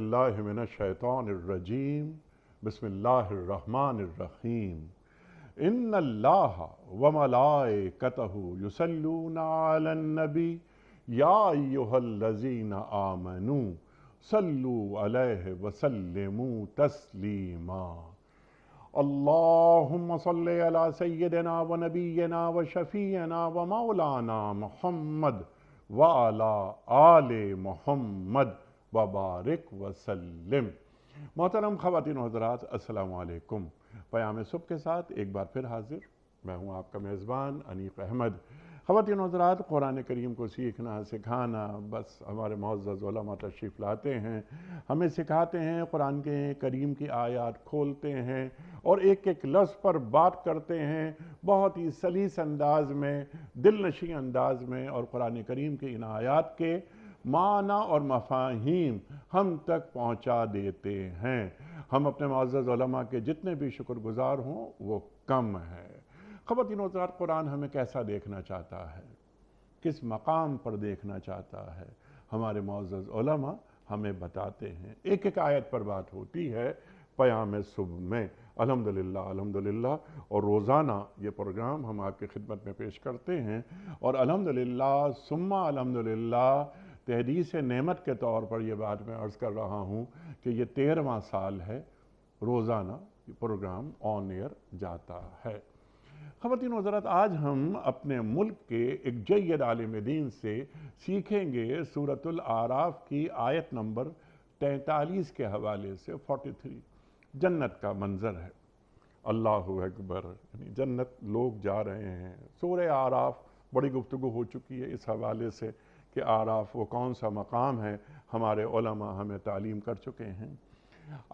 باللہ من الشیطان الرجیم بسم اللہ الرحمن الرحیم ان اللہ وملائکتہ یصلون علی النبی یا ایہا الذین آمنوا صلوا علیہ وسلموا تسلیما اللہم صلی علی سیدنا و نبینا و شفیعنا و مولانا محمد وعلی آل محمد وبارک وسلم۔ محترم خواتین و حضرات، السلام علیکم۔ پیام صبح کے ساتھ ایک بار پھر حاضر میں ہوں آپ کا میزبان انیق احمد۔ خواتین و حضرات، قرآن کریم کو سیکھنا سکھانا بس ہمارے معزز علماء تشریف لاتے ہیں، ہمیں سکھاتے ہیں، قرآن کے کریم کی آیات کھولتے ہیں اور ایک ایک لفظ پر بات کرتے ہیں، بہت ہی سلیس انداز میں، دل نشیں انداز میں، اور قرآن کریم کی ان آیات کے معنی اور مفاہیم ہم تک پہنچا دیتے ہیں۔ ہم اپنے معزز علماء کے جتنے بھی شکر گزار ہوں وہ کم ہے۔ خواتین و حضرات، قرآن ہمیں کیسا دیکھنا چاہتا ہے، کس مقام پر دیکھنا چاہتا ہے، ہمارے معزز علماء ہمیں بتاتے ہیں۔ ایک ایک آیت پر بات ہوتی ہے پیام صبح میں، الحمدللہ الحمدللہ، اور روزانہ یہ پروگرام ہم آپ کی خدمت میں پیش کرتے ہیں، اور الحمدللہ ثم الحمدللہ تحدیث نعمت کے طور پر یہ بات میں عرض کر رہا ہوں کہ یہ 13واں سال ہے روزانہ یہ پروگرام آن ایئر جاتا ہے۔ خواتین و حضرات، آج ہم اپنے ملک کے ایک جید عالم دین سے سیکھیں گے سورۃ الاعراف کی آیت نمبر 43 کے حوالے سے 43۔ جنت کا منظر ہے، اللہ اکبر، یعنی جنت لوگ جا رہے ہیں۔ سورہ اعراف بڑی گفتگو ہو چکی ہے اس حوالے سے کہ اعراف وہ کون سا مقام ہے، ہمارے علماء ہمیں تعلیم کر چکے ہیں۔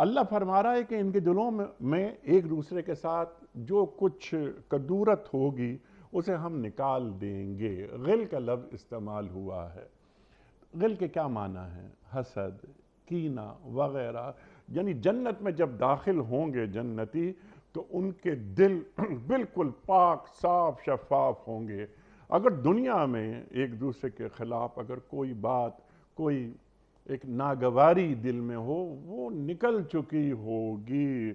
اللہ فرما رہا ہے کہ ان کے دلوں میں ایک دوسرے کے ساتھ جو کچھ کدورت ہوگی اسے ہم نکال دیں گے۔ غل کا لفظ استعمال ہوا ہے۔ غل کے کیا معنی ہیں؟ حسد، کینہ وغیرہ۔ یعنی جنت میں جب داخل ہوں گے جنتی تو ان کے دل بالکل پاک صاف شفاف ہوں گے۔ اگر دنیا میں ایک دوسرے کے خلاف اگر کوئی بات، کوئی ایک ناگواری دل میں ہو، وہ نکل چکی ہوگی،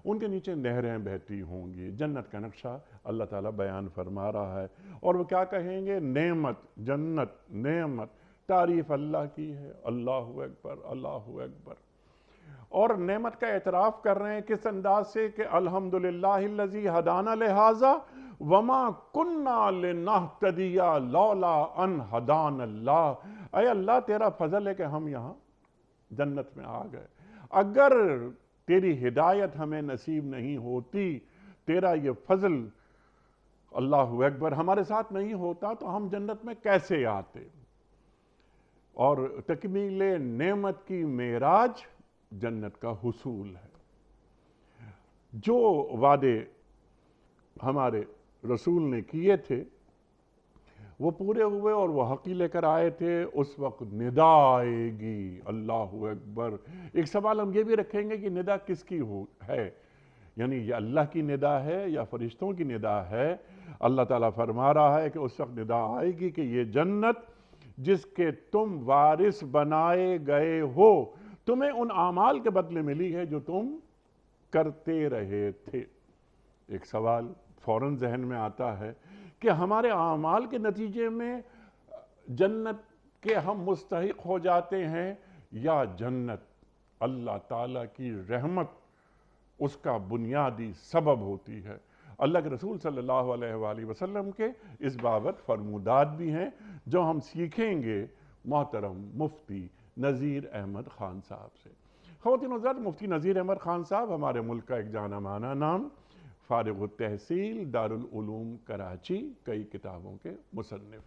ان کے نیچے نہریں بہتی ہوں گی۔ جنت کا نقشہ اللہ تعالیٰ بیان فرما رہا ہے، اور وہ کیا کہیں گے؟ نعمت، جنت، نعمت، تعریف اللہ کی ہے، اللہ اکبر، اللہ اکبر۔ اور نعمت کا اعتراف کر رہے ہیں کس انداز سے کہ الحمدللہ الذی ہدانا لہذا وما کننا لنہتدی لولا ان ہدانا اللہ۔ اے اللہ، تیرا فضل ہے کہ ہم یہاں جنت میں آ گئے۔ اگر تیری ہدایت ہمیں نصیب نہیں ہوتی، تیرا یہ فضل اللہ اکبر ہمارے ساتھ نہیں ہوتا تو ہم جنت میں کیسے آتے؟ اور تکمیل نعمت کی معراج جنت کا حصول ہے۔ جو وعدے ہمارے رسول نے کیے تھے وہ پورے ہوئے، اور وہ حقی لے کر آئے تھے۔ اس وقت ندا آئے گی، اللہ اکبر۔ ایک سوال ہم یہ بھی رکھیں گے کہ ندا کس کی ہے، یعنی یہ اللہ کی ندا ہے یا فرشتوں کی ندا ہے؟ اللہ تعالیٰ فرما رہا ہے کہ اس وقت ندا آئے گی کہ یہ جنت جس کے تم وارث بنائے گئے ہو، تمہیں ان اعمال کے بدلے ملی ہے جو تم کرتے رہے تھے۔ ایک سوال فوراً ذہن میں آتا ہے کہ ہمارے اعمال کے نتیجے میں جنت کے ہم مستحق ہو جاتے ہیں، یا جنت اللہ تعالیٰ کی رحمت اس کا بنیادی سبب ہوتی ہے؟ اللہ کے رسول صلی اللہ علیہ وآلہ وسلم کے اس بابت فرمودات بھی ہیں جو ہم سیکھیں گے محترم مفتی نذیر احمد خان صاحب سے۔ خواتین و حضرات، مفتی نذیر احمد خان صاحب ہمارے ملک کا ایک جانا مانا نام، فارغ التحصیل، دارالعلوم کراچی، کئی کتابوں کے مصنف۔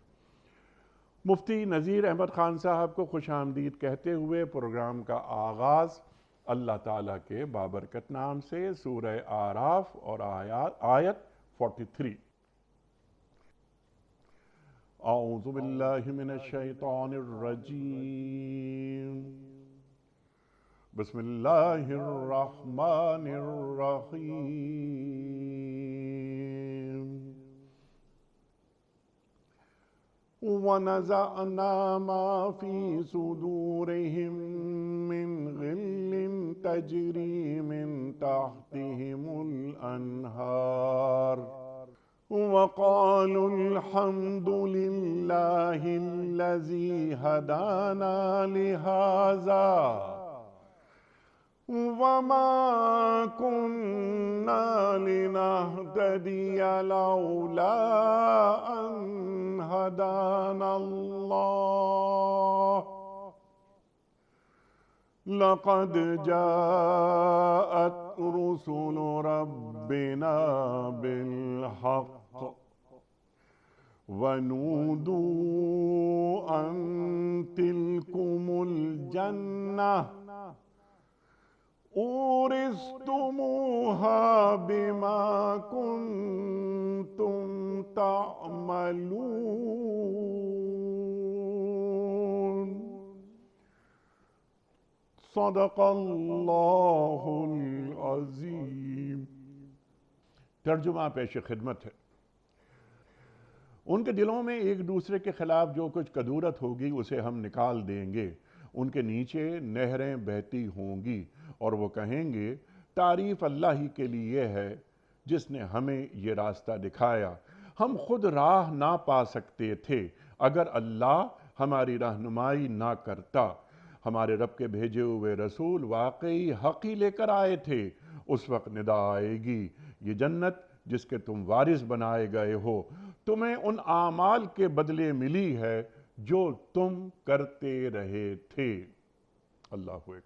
مفتی نذیر احمد خان صاحب کو خوش آمدید کہتے ہوئے پروگرام کا آغاز اللہ تعالیٰ کے بابرکت نام سے، سورہ اعراف اور آیت 43۔ اعوذ باللہ من الشیطان الرجیم، بسم اللہ الرحمن الرحیم۔ ونزعنا ما في صدورهم من غل تجري من تحتهم الأنهار وقالوا الحمد لله الذي هدانا لهذا وما كنا لنهتدي لولا أن هدانا الله لقد جاءت رسل ربنا بالحق ونودوا أن تلكم الجنة أورثتموها بما كنتم تعملون صدق اللہ العظیم۔ ترجمہ پیش خدمت ہے۔ ان کے دلوں میں ایک دوسرے کے خلاف جو کچھ کدورت ہوگی اسے ہم نکال دیں گے، ان کے نیچے نہریں بہتی ہوں گی اور وہ کہیں گے تعریف اللہ ہی کے لیے ہے جس نے ہمیں یہ راستہ دکھایا، ہم خود راہ نہ پا سکتے تھے اگر اللہ ہماری رہنمائی نہ کرتا۔ ہمارے رب کے بھیجے ہوئے رسول واقعی حق ہی لے کر آئے تھے۔ اس وقت ندا آئے گی، یہ جنت جس کے تم وارث بنائے گئے ہو تمہیں ان اعمال کے بدلے ملی ہے جو تم کرتے رہے تھے۔ اللہ اکبر۔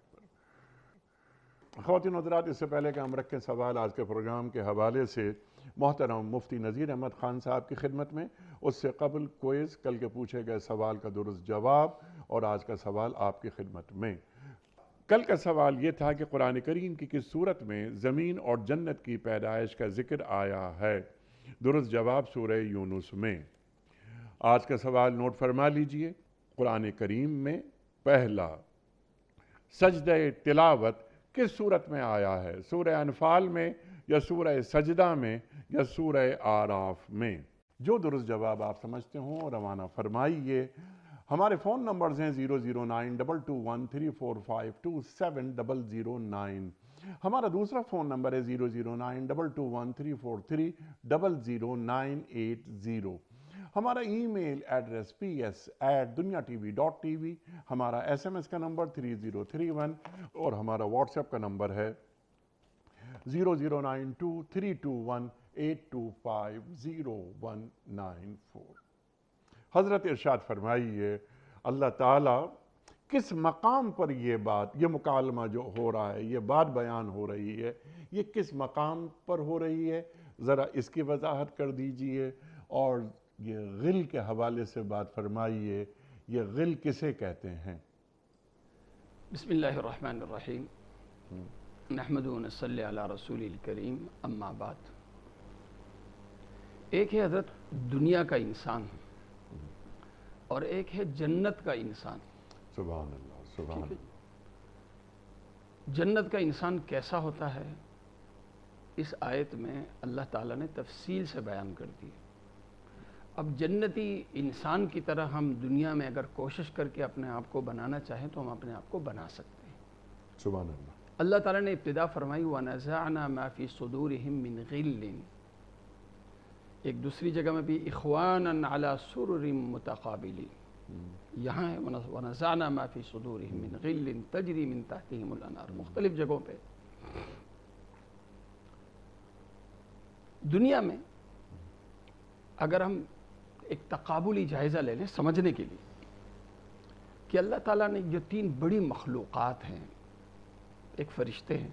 خواتین و حضرات، اس سے پہلے کہ ہم رکھیں سوال آج کے پروگرام کے حوالے سے محترم مفتی نذیر احمد خان صاحب کی خدمت میں، اس سے قبل کوئز، کل کے پوچھے گئے سوال کا درست جواب اور آج کا سوال آپ کی خدمت میں۔ کل کا سوال یہ تھا کہ قرآن کریم کی کس صورت میں زمین اور جنت کی پیدائش کا ذکر آیا ہے؟ درست جواب سورہ یونس میں۔ آج کا سوال نوٹ فرما لیجئے۔ قرآن کریم میں پہلا سجدہ تلاوت کس صورت میں آیا ہے؟ سورہ انفال میں یا سورہ سجدہ میں یا سورہ آراف میں؟ جو درست جواب آپ سمجھتے ہوں روانہ فرمائیے۔ ہمارے فون نمبرز ہیں 009221345270009۔ ہمارا دوسرا فون نمبر ہے 0092213300980۔ ہمارا ای میل ایڈریس ps@duniatv.tv، ہمارا SMS کا نمبر 3031 اور ہمارا واٹس ایپ کا نمبر ہے 0092321825019 حضرت ارشاد فرمائیے اللہ تعالیٰ کس مقام پر یہ مکالمہ جو ہو رہا ہے، یہ بات بیان ہو رہی ہے، یہ کس مقام پر ہو رہی ہے؟ ذرا اس کی وضاحت کر دیجئے اور یہ غل کے حوالے سے بات فرمائیے، یہ غل کسے کہتے ہیں؟ بسم اللہ الرحمن الرحیم، نحمدہ و نصلی علی رسول الکریم، اما بعد۔ ایک ہے حضرت دنیا کا انسان اور ایک ہے جنت کا انسان۔ سبحان اللہ، سبحان اللہ۔ جنت کا انسان کیسا ہوتا ہے اس آیت میں اللہ تعالیٰ نے تفصیل سے بیان کر دی۔ اب جنتی انسان کی طرح ہم دنیا میں اگر کوشش کر کے اپنے آپ کو بنانا چاہیں تو ہم اپنے آپ کو بنا سکتے ہیں۔ سبحان اللہ۔ اللہ تعالیٰ نے ابتدا فرمائی وَنَزَعْنَا مَا فِي صُدُورِهِم مِّن غِلٍّ، ایک دوسری جگہ میں بھی اخواناً علی سرر متقابلین، یہاں ہے وَنَزَعْنَا مَا فِي صُدُورِهِم مِّن غِلٍّ تَجْرِي مِن تَحْتِهِمُ الْأَنْهَارُ، مختلف جگہوں پہ۔ دنیا میں اگر ہم ایک تقابلی جائزہ لے لیں سمجھنے کے لیے کہ اللہ تعالیٰ نے جو تین بڑی مخلوقات ہیں، ایک فرشتے ہیں،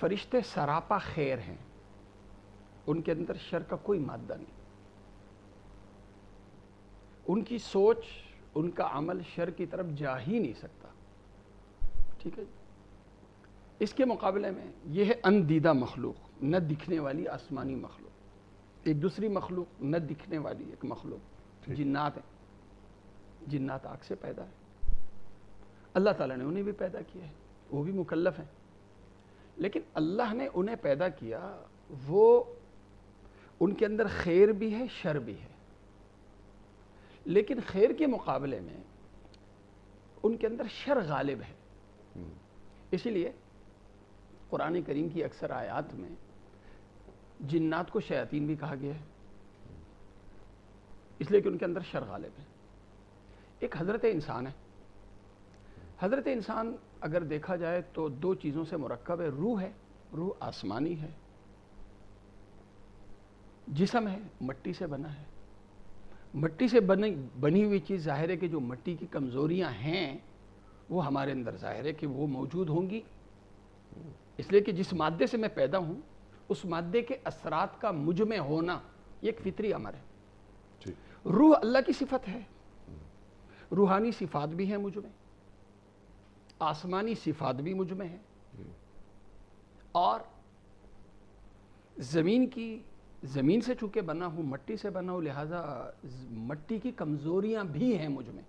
فرشتے سراپا خیر ہیں، ان کے اندر شر کا کوئی مادہ نہیں، ان کی سوچ، ان کا عمل شر کی طرف جا ہی نہیں سکتا، ٹھیک ہے۔ اس کے مقابلے میں یہ ہے اندیدہ مخلوق، نہ دکھنے والی آسمانی مخلوق، ایک دوسری مخلوق نہ دکھنے والی ایک مخلوق، جنات ہیں۔ جنات آگ سے پیدا ہے، اللہ تعالیٰ نے انہیں بھی پیدا کیا ہے، وہ بھی مکلف ہیں، لیکن اللہ نے انہیں پیدا کیا، وہ ان کے اندر خیر بھی ہے شر بھی ہے، لیکن خیر کے مقابلے میں ان کے اندر شر غالب ہے. اسی لیے قرآن کریم کی اکثر آیات میں جنات کو شیاطین بھی کہا گیا ہے، اس لیے کہ ان کے اندر شر غالب ہے. ایک حضرت انسان ہے. حضرت انسان اگر دیکھا جائے تو دو چیزوں سے مرکب ہے. روح ہے، روح آسمانی ہے، جسم ہے، مٹی سے بنا ہے. مٹی سے بنی ہوئی چیز ظاہر ہے کہ جو مٹی کی کمزوریاں ہیں وہ ہمارے اندر ظاہر ہے کہ وہ موجود ہوں گی، اس لیے کہ جس مادے سے میں پیدا ہوں اس مادے کے اثرات کا مجھ میں ہونا یہ ایک فطری امر ہے. روح اللہ کی صفت ہے، روحانی صفات بھی ہیں مجھ میں، آسمانی صفات بھی مجھ میں ہیں، اور زمین سے چونکہ بنا ہوں، مٹی سے بنا ہوں، لہٰذا مٹی کی کمزوریاں بھی ہیں مجھ میں.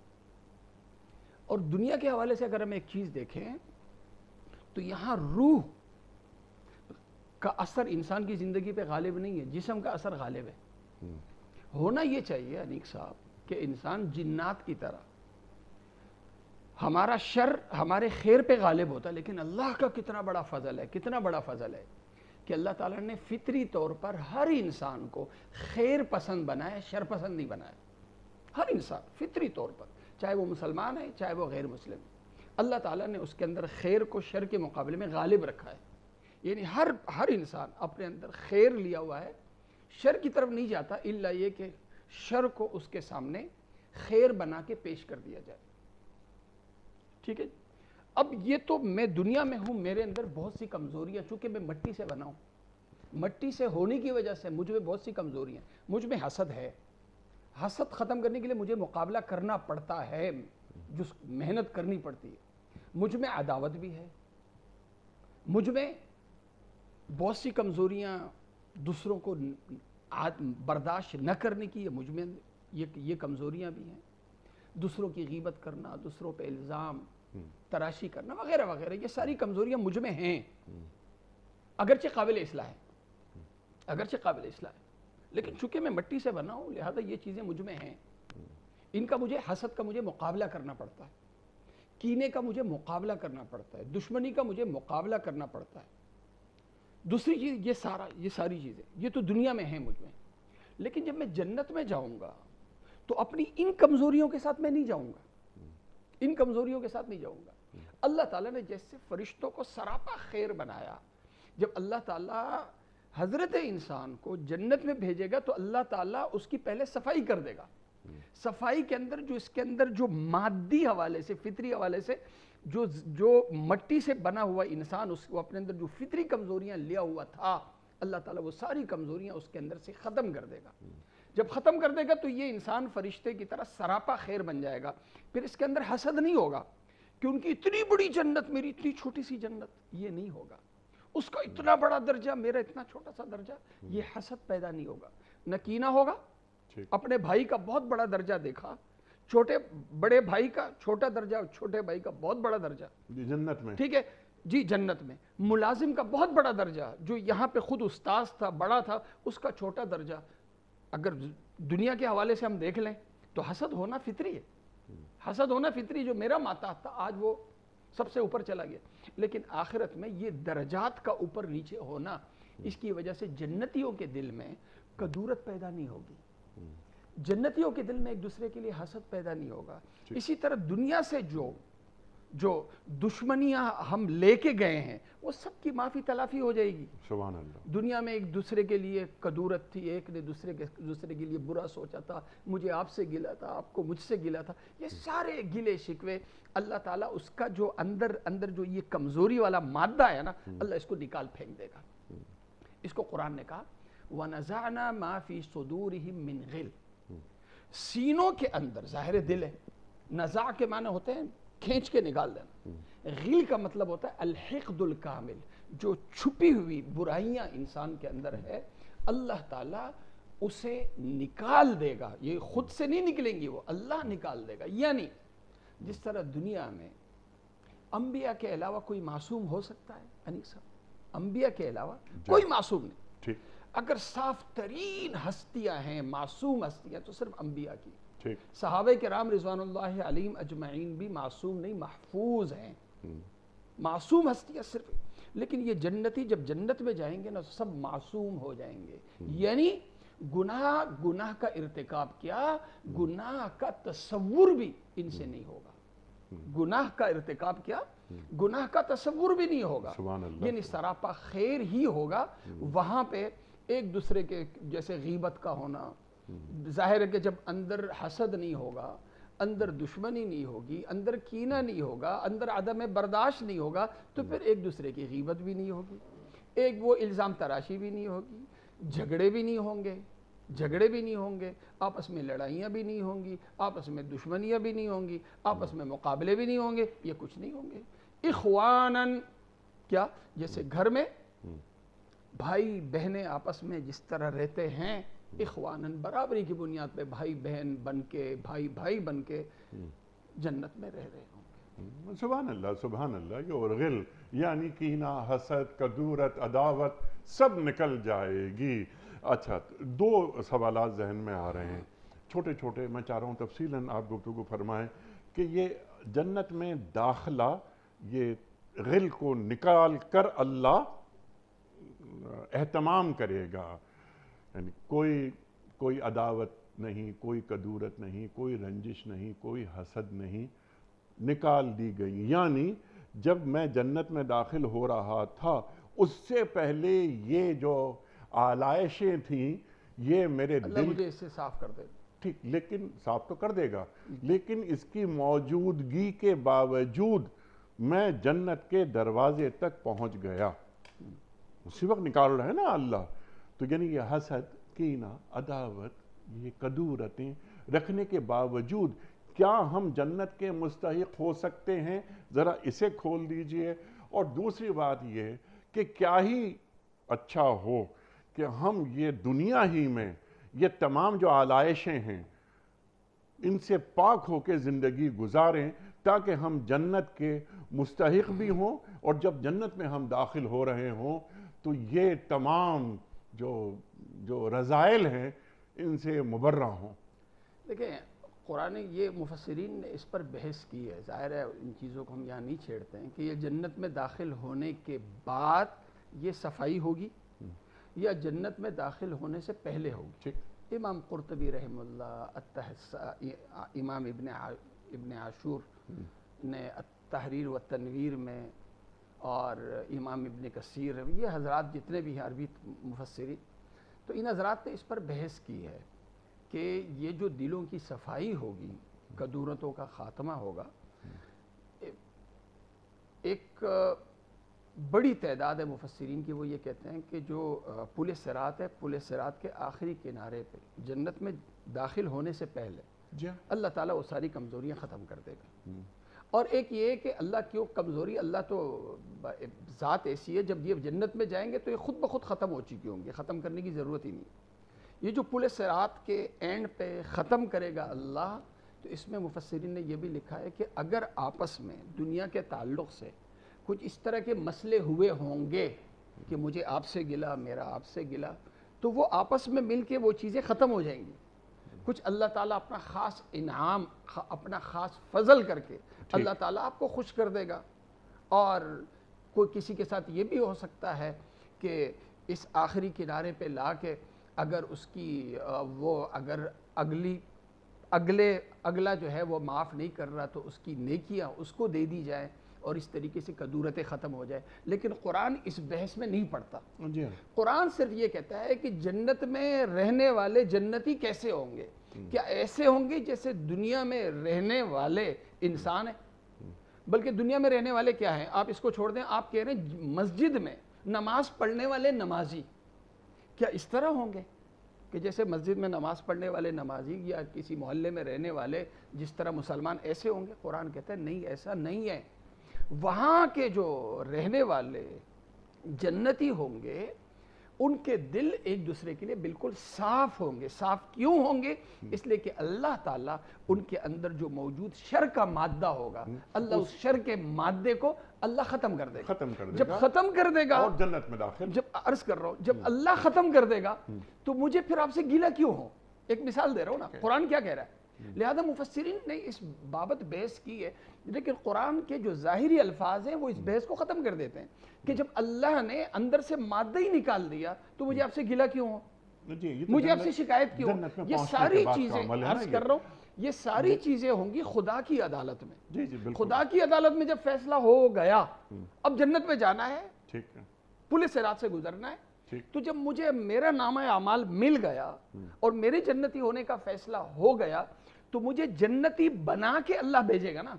اور دنیا کے حوالے سے اگر ہم ایک چیز دیکھیں تو یہاں روح کا اثر انسان کی زندگی پہ غالب نہیں ہے، جسم کا اثر غالب ہے. ہونا یہ چاہیے انیق صاحب کہ انسان جنات کی طرح ہمارا شر ہمارے خیر پہ غالب ہوتا ہے، لیکن اللہ کا کتنا بڑا فضل ہے، کتنا بڑا فضل ہے کہ اللہ تعالیٰ نے فطری طور پر ہر انسان کو خیر پسند بنایا، شر پسند نہیں بنایا. ہر انسان فطری طور پر، چاہے وہ مسلمان ہے چاہے وہ غیر مسلم ہے، اللہ تعالیٰ نے اس کے اندر خیر کو شر کے مقابلے میں غالب رکھا ہے. یعنی ہر انسان اپنے اندر خیر لیا ہوا ہے، شر کی طرف نہیں جاتا الا یہ کہ شر کو اس کے سامنے خیر بنا کے پیش کر دیا جائے. ٹھیک ہے. اب یہ تو میں دنیا میں ہوں، میرے اندر بہت سی کمزوریاں، چونکہ میں مٹی سے بنا ہوں، مٹی سے ہونے کی وجہ سے مجھ میں بہت سی کمزوریاں. مجھ میں حسد ہے، حسد ختم کرنے کے لیے مجھے مقابلہ کرنا پڑتا ہے، جو محنت کرنی پڑتی ہے. مجھ میں عداوت بھی ہے، مجھ میں بہت سی کمزوریاں، دوسروں کو برداشت نہ کرنے کی مجھ میں یہ کمزوریاں بھی ہیں. دوسروں کی غیبت کرنا، دوسروں پہ الزام تراشی کرنا وغیرہ وغیرہ، یہ ساری کمزوریاں مجھ میں ہیں، اگرچہ قابل اصلاح ہے، اگرچہ قابل اصلاح ہے. لیکن چونکہ میں مٹی سے بنا ہوں لہذا یہ چیزیں مجھ میں ہیں. ان کا مجھے حسد کا مجھے مقابلہ کرنا پڑتا ہے، کینے کا مجھے مقابلہ کرنا پڑتا ہے، دشمنی کا مجھے مقابلہ کرنا پڑتا ہے. دوسری چیز یہ ساری چیزیں یہ تو دنیا میں ہیں مجھ میں. لیکن جب میں جنت میں جاؤں گا تو اپنی ان کمزوریوں کے ساتھ میں نہیں جاؤں گا، ان کمزوریوں کے ساتھ نہیں جاؤں گا. اللہ تعالیٰ نے جیسے فرشتوں کو سراپا خیر بنایا، جب اللہ تعالیٰ حضرت انسان کو جنت میں بھیجے گا تو اللہ تعالیٰ اس کی پہلے صفائی کر دے گا. صفائی کے اندر اس کے اندر جو مادی حوالے سے، فطری حوالے سے جو مٹی سے بنا ہوا انسان اس کو اپنے اندر جو فطری کمزوریاں لیا ہوا تھا، اللہ تعالیٰ وہ ساری کمزوریاں اس کے اندر سے ختم کر دے گا. جب ختم کر دے گا تو یہ انسان فرشتے کی طرح سراپا خیر بن جائے گا. پھر اس کے اندر حسد نہیں ہوگا کہ ان کی اتنی بڑی جنت، میری اتنی چھوٹی سی جنت، یہ نہیں ہوگا. اس کا اتنا بڑا درجہ، میرا اتنا چھوٹا سا درجہ، یہ حسد پیدا نہیں ہوگا. نہ کینہ ہوگا. اپنے بھائی کا بہت بڑا درجہ دیکھا، بڑے بھائی کا چھوٹا درجہ، چھوٹے بھائی کا بہت بڑا درجہ جنت میں. ٹھیک ہے جی، جنت میں. ملازم کا بہت بڑا درجہ، جو یہاں پہ خود استاذ تھا، بڑا تھا، اس کا چھوٹا درجہ. اگر دنیا کے حوالے سے ہم دیکھ لیں تو حسد ہونا فطری ہے، حسد ہونا فطری. جو میرا ماتحت تھا آج وہ سب سے اوپر چلا گیا. لیکن آخرت میں یہ درجات کا اوپر نیچے ہونا، اس کی وجہ سے جنتیوں کے دل میں کدورت پیدا نہیں ہوگی، جنتیوں کے دل میں ایک دوسرے کے لیے حسد پیدا نہیں ہوگا. اسی طرح دنیا سے جو دشمنیاں ہم لے کے گئے ہیں وہ سب کی معافی تلافی ہو جائے گی. سبحان اللہ. دنیا میں ایک دوسرے کے لیے کدورت تھی، ایک نے دوسرے کے لیے برا سوچا تھا، مجھے آپ سے گلا تھا، آپ کو مجھ سے گلا تھا. یہ سارے گلے شکوے اللہ تعالیٰ اس کا جو اندر جو یہ کمزوری والا مادہ ہے نا، اللہ اس کو نکال پھینک دے گا. اس کو قرآن نے کہا وَنَزَعْنَا مَا فِي صُدُورِهِم مِّن غِلٍّ. سینوں کے اندر، ظاہر دل ہے، نزاع کے معنی ہوتے ہیں کھینچ کے نکال دینا. غل کا مطلب ہوتا ہے الحقد الکامل، جو چھپی ہوئی برائیاں انسان کے اندر ہے اللہ تعالیٰ اسے نکال دے گا. یہ خود سے نہیں نکلیں گی، وہ اللہ نکال دے گا. یعنی جس طرح دنیا میں انبیاء کے علاوہ کوئی معصوم ہو سکتا ہے انیس صاحب؟ انبیاء کے علاوہ کوئی معصوم نہیں. اگر صاف ترین ہستیاں ہیں، معصوم ہستیاں، تو صرف انبیاء کی. ٹھیک صحابہ کرام رضوان اللہ علیہم اجمعین بھی معصوم نہیں، محفوظ ہیں، معصوم ہستیاں صرف، لیکن یہ جنتی جب جنت میں جائیں گے نا سب معصوم ہو جائیں گے، یعنی گناہ کا ارتکاب کیا، گناہ کا تصور بھی ان سے نہیں ہوگا، گناہ کا ارتکاب کیا، گناہ کا تصور بھی نہیں ہوگا، سبحان اللہ، یعنی سراپا خیر ہی ہوگا۔ وہاں پہ ایک دوسرے کے جیسے غیبت کا ہونا، ظاہر ہے کہ جب اندر حسد نہیں ہوگا، اندر دشمنی نہیں ہوگی، اندر کینہ نہیں ہوگا، اندر عدم برداشت نہیں ہوگا، تو پھر ایک دوسرے کی غیبت بھی نہیں ہوگی، ایک وہ الزام تراشی بھی نہیں ہوگی، جھگڑے بھی نہیں ہوں گے، آپس میں لڑائیاں بھی نہیں ہوں گی، آپس میں دشمنیاں بھی نہیں ہوں گی، آپس میں مقابلے بھی نہیں ہوں گے، یہ کچھ نہیں ہوں گے۔ اخواناً، کیا جیسے گھر میں بھائی بہنیں آپس میں جس طرح رہتے ہیں، اخواناً برابری کی بنیاد پہ بھائی بہن بن کے، بھائی بن کے جنت میں رہ رہے ہوں گے۔ سبحان اللہ، سبحان اللہ۔ یہ غل یعنی کینہ، حسد، کدورت، عداوت سب نکل جائے گی۔ اچھا، دو سوالات ذہن میں آ رہے ہیں چھوٹے چھوٹے، میں چاہ رہا ہوں تفصیلاً آپ گفتگو فرمائیں کہ یہ جنت میں داخلہ، یہ غل کو نکال کر اللہ اہتمام کرے گا، یعنی کوئی عداوت نہیں، کوئی کدورت نہیں، کوئی رنجش نہیں، کوئی حسد نہیں، نکال دی گئی۔ یعنی جب میں جنت میں داخل ہو رہا تھا اس سے پہلے یہ جو آلائشیں تھیں یہ میرے اللہ دل، مجھے اس سے صاف کر دے۔ ٹھیک، لیکن صاف تو کر دے گا، لیکن اس کی موجودگی کے باوجود میں جنت کے دروازے تک پہنچ گیا، اسی وقت نکال رہا ہے نا اللہ۔ تو یعنی یہ حسد، کینہ، عداوت، یہ کدورتیں رکھنے کے باوجود کیا ہم جنت کے مستحق ہو سکتے ہیں؟ ذرا اسے کھول دیجئے۔ اور دوسری بات یہ کہ کیا ہی اچھا ہو کہ ہم یہ دنیا ہی میں یہ تمام جو آلائشیں ہیں ان سے پاک ہو کے زندگی گزاریں تاکہ ہم جنت کے مستحق بھی ہوں، اور جب جنت میں ہم داخل ہو رہے ہوں تو یہ تمام جو رذائل ہیں ان سے مبرہ ہوں۔ دیکھیں قرآن، یہ مفسرین نے اس پر بحث کی ہے، ظاہر ہے ان چیزوں کو ہم یہاں نہیں چھیڑتے ہیں کہ یہ جنت میں داخل ہونے کے بعد یہ صفائی ہوگی یا جنت میں داخل ہونے سے پہلے ہوگی۔ امام قرطبی رحمہ اللہ، امام ابن عاشور نے التحریر و تنویر میں، اور امام ابن کثیر، یہ حضرات جتنے بھی ہیں عربی مفسرین، تو ان حضرات نے اس پر بحث کی ہے کہ یہ جو دلوں کی صفائی ہوگی، کدورتوں کا خاتمہ ہوگا، ایک بڑی تعداد ہے مفسرین کی، وہ یہ کہتے ہیں کہ جو پل صراط ہے، پل صراط کے آخری کنارے پہ جنت میں داخل ہونے سے پہلے اللہ تعالیٰ وہ ساری کمزوریاں ختم کر دے گا۔ اور ایک یہ کہ اللہ کیوں کمزوری، اللہ تو ذات ایسی ہے، جب یہ جنت میں جائیں گے تو یہ خود بخود ختم ہو چکی ہوں گی، ختم کرنے کی ضرورت ہی نہیں۔ یہ جو پل صراط کے اینڈ پہ ختم کرے گا اللہ، تو اس میں مفسرین نے یہ بھی لکھا ہے کہ اگر آپس میں دنیا کے تعلق سے کچھ اس طرح کے مسئلے ہوئے ہوں گے کہ مجھے آپ سے گلا، میرا آپ سے گلا، تو وہ آپس میں مل کے وہ چیزیں ختم ہو جائیں گی۔ کچھ اللہ تعالیٰ اپنا خاص انعام، اپنا خاص فضل کر کے اللہ تعالیٰ آپ کو خوش کر دے گا۔ اور کوئی کسی کے ساتھ یہ بھی ہو سکتا ہے کہ اس آخری کنارے پہ لا کے اگر اس کی وہ اگر اگلا جو ہے وہ معاف نہیں کر رہا تو اس کی نیکیاں اس کو دے دی جائیں اور اس طریقے سے کدورتیں ختم ہو جائے۔ لیکن قرآن اس بحث میں نہیں پڑتا۔ قرآن صرف یہ کہتا ہے کہ جنت میں رہنے والے جنتی کیسے ہوں گے؟ کیا ایسے ہوں گے جیسے دنیا میں رہنے والے انسان ہیں؟ بلکہ دنیا میں رہنے والے کیا ہیں؟ آپ اس کو چھوڑ دیں، آپ کہہ رہے ہیں مسجد میں نماز پڑھنے والے نمازی کیا اس طرح ہوں گے کہ جیسے مسجد میں نماز پڑھنے والے نمازی یا کسی محلے میں رہنے والے جس طرح مسلمان ایسے ہوں گے؟ قرآن کہتا ہے نہیں، ایسا نہیں ہے۔ وہاں کے جو رہنے والے جنتی ہوں گے ان کے دل ایک دوسرے کے لیے بالکل صاف ہوں گے۔ صاف کیوں ہوں گے؟ اس لیے کہ اللہ تعالیٰ ان کے اندر جو موجود شر کا مادہ ہوگا، اللہ اس شر کے مادے کو اللہ ختم کر دے گا۔ جب ختم کر دے گا، اور جنت میں داخل، جب عرض کر رہا ہوں، جب اللہ ختم کر دے گا تو مجھے پھر آپ سے گیلا کیوں ہو؟ ایک مثال دے رہا ہوں نا، قرآن کیا کہہ رہا ہے لہذا مفسرین نے اس بابت بحث کی ہے، لیکن قرآن کے جو ظاہری الفاظ ہیں وہ اس بحث کو ختم کر دیتے ہیں کہ جب اللہ نے اندر سے مادہ ہی نکال دیا تو مجھے آپ سے گلہ کیوں ہو، مجھے آپ سے شکایت کیوں؟ یہ ساری چیزیں عرض کر رہا ہوں، یہ ساری چیزیں ہوں گی خدا کی عدالت میں. خدا کی عدالت میں جب فیصلہ ہو گیا، اب جنت میں جانا ہے، پولیس صراط سے گزرنا ہے، تو جب مجھے میرا نامہ اعمال مل گیا اور میرے جنتی ہونے کا فیصلہ ہو گیا تو مجھے جنتی بنا کے اللہ بھیجے گا نا.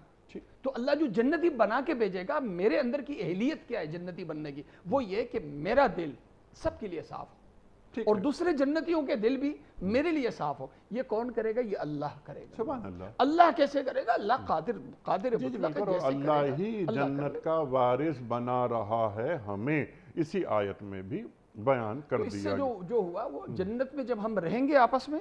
تو اللہ جو جنتی بنا کے بھیجے گا، میرے اندر کی اہلیت کیا ہے جنتی بننے کی؟ وہ یہ کہ میرا دل سب کے لیے صاف ہو اور دوسرے جنتیوں کے دل بھی میرے لیے صاف ہو. یہ کون کرے گا؟ یہ اللہ کرے گا. سبحان اللہ. اللہ کیسے کرے گا؟ اللہ قادر مطلق ہے، اللہ ہی جنت کا وارث بنا رہا ہے، ہمیں اسی آیت میں بھی بیان کر دیا. اس سے جو ہوا وہ جنت میں جب ہم رہیں گے آپس میں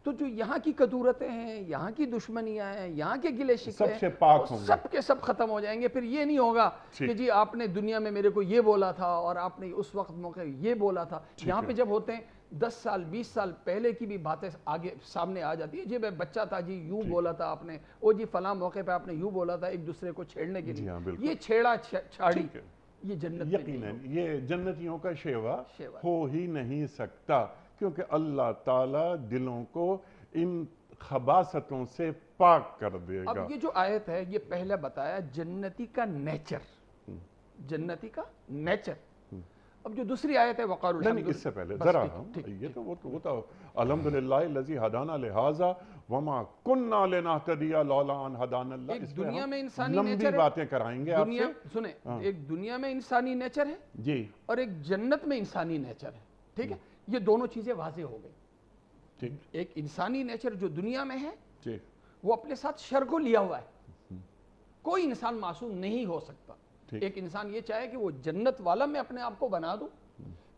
تو جو یہاں کی قدورتیں ہیں، یہاں کی دشمنیاں ہیں، یہاں کے گلے شکوے سب سے پاک ہوں گے، سب کے سب ختم ہو جائیں گے. پھر یہ نہیں ہوگا کہ جی آپ نے دنیا میں میرے کو یہ بولا تھا اور آپ نے اس وقت موقع یہ بولا تھا. یہاں پہ جب ہوتے ہیں 10 سال 20 سال پہلے کی بھی باتیں آگے سامنے آ جاتی ہے. جی میں بچہ تھا، جی یوں بولا تھا آپ نے، او جی فلاں موقع پہ آپ نے یوں بولا تھا، ایک دوسرے کو چھیڑنے کے لیے. یہ چھیڑا چھاڑی یہ جنت میں یقیناً یہ جنتیوں کا شیوا ہو ہی نہیں سکتا، کیونکہ اللہ تعالیٰ دلوں کو ان خباثتوں سے پاک کر دے گا. اب یہ جو آیت ہے یہ پہلے بتایا جنتی کا نیچر، جنتی کا نیچر. اب جو دوسری آیت ہے وقار الحمد، نہیں اس سے پہلے ذرا یہ تو وہ تو الحمدللہ الذی ہدانا لہذا وما کننا لنہتدی لولا ان ہدانا اللہ. ایک دنیا میں انسانی لمبی نیچر ہے، باتیں کرائیں گے آپ سے. سنیں، ایک دنیا میں انسانی نیچر ہے جی اور ایک جنت میں انسانی نیچر ہے. ٹھیک ہے، یہ دونوں چیزیں واضح ہو گئی. ایک انسانی نیچر جو دنیا میں ہے وہ اپنے ساتھ شر کو لیا ہوا ہے. کوئی انسان معصوم نہیں ہو سکتا. ایک انسان یہ چاہے کہ وہ جنت والا میں اپنے آپ کو بنا دوں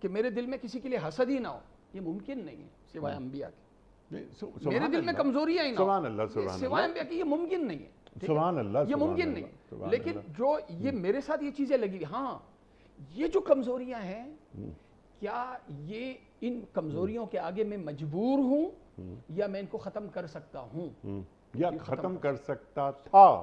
کہ میرے دل میں کسی کے لیے حسد ہی نہ ہو، یہ ممکن نہیں ہے سوائے انبیاء کے. میرے دل میں کمزوریاں ہی نہ ہو سوائے انبیاء کے، یہ ممکن نہیں ہے. سبحان اللہ، یہ ممکن نہیں ہے. لیکن جو یہ میرے ساتھ یہ چیزیں لگی، ہاں یہ جو کمزوریاں ہیں، کیا یہ ان کمزوریوں کے آگے میں مجبور ہوں یا میں ان کو ختم کر سکتا ہوں؟ یا ختم کر سکتا تھا،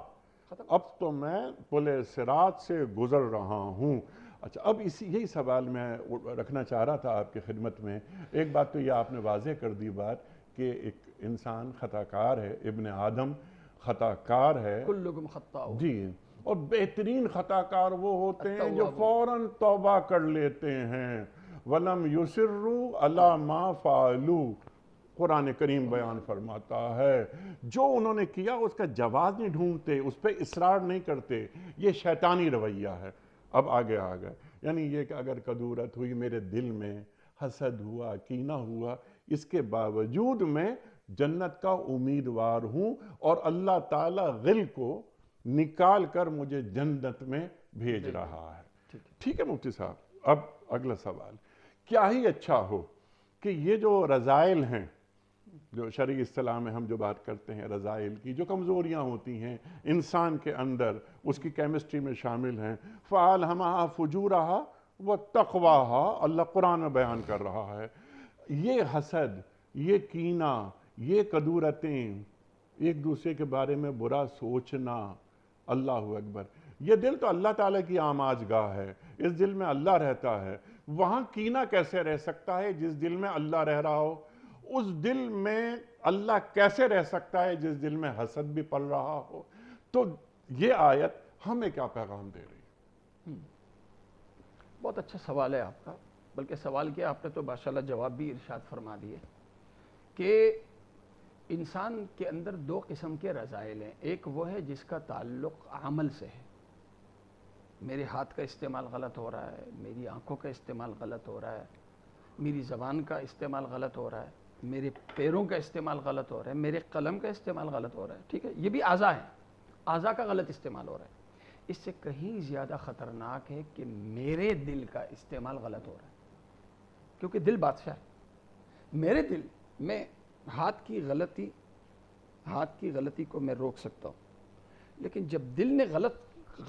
اب تو میں پل صراط سے گزر رہا ہوں. اچھا، اب یہی سوال میں رکھنا چاہ رہا تھا آپ کی خدمت میں. ایک بات تو یہ آپ نے واضح کر دی بات کہ ایک انسان خطا کار ہے، ابن آدم خطا کار ہے. کلکم خطاؤ. جی، اور بہترین خطا کار وہ ہوتے ہیں جو فوراً توبہ کر لیتے ہیں. وَلَمْ يُسِرُّوا عَلَى مَا فَعَلُوا. قرآن کریم بیان فرماتا ہے جو انہوں نے کیا اس کا جواز نہیں ڈھونڈتے، اس پہ اصرار نہیں کرتے. یہ شیطانی رویہ ہے. اب آگے آگئے، یعنی یہ کہ اگر قدورت ہوئی میرے دل میں، حسد ہوا، کینہ ہوا، اس کے باوجود میں جنت کا امیدوار ہوں اور اللہ تعالیٰ غل کو نکال کر مجھے جنت میں بھیج رہا ہے. ٹھیک ہے مفتی صاحب، اب اگلا سوال. کیا ہی اچھا ہو کہ یہ جو رذائل ہیں، جو شرعی اصطلاح میں ہم جو بات کرتے ہیں رذائل کی، جو کمزوریاں ہوتی ہیں انسان کے اندر، اس کی کیمسٹری میں شامل ہیں. فَأَلْهَمَهَا فُجُورَهَا وَتَقْوَاهَا، اللہ قرآن میں بیان کر رہا ہے. یہ حسد، یہ کینہ، یہ قدورتیں، ایک دوسرے کے بارے میں برا سوچنا، اللہ اکبر، یہ دل تو اللہ تعالیٰ کی آماج گاہ ہے. اس دل میں اللہ رہتا ہے. وہاں کینہ کیسے رہ سکتا ہے جس دل میں اللہ رہ رہا ہو؟ اس دل میں اللہ کیسے رہ سکتا ہے جس دل میں حسد بھی پل رہا ہو؟ تو یہ آیت ہمیں کیا پیغام دے رہی ہے؟ بہت اچھا سوال ہے آپ کا. بلکہ سوال کیا، آپ نے تو ماشاءاللہ جواب بھی ارشاد فرما دیے کہ انسان کے اندر دو قسم کے رذائل ہیں. ایک وہ ہے جس کا تعلق عمل سے ہے، میرے ہاتھ کا استعمال غلط ہو رہا ہے، میری آنکھوں کا استعمال غلط ہو رہا ہے، میری زبان کا استعمال غلط ہو رہا ہے، میرے پیروں کا استعمال غلط ہو رہا ہے، میرے قلم کا استعمال غلط ہو رہا ہے. ٹھیک ہے، یہ بھی اعضاء ہیں، اعضاء کا غلط استعمال ہو رہا ہے. اس سے کہیں زیادہ خطرناک ہے کہ میرے دل کا استعمال غلط ہو رہا ہے، کیونکہ دل بادشاہ ہے. میرے دل میں ہاتھ کی غلطی کو میں روک سکتا ہوں، لیکن جب دل نے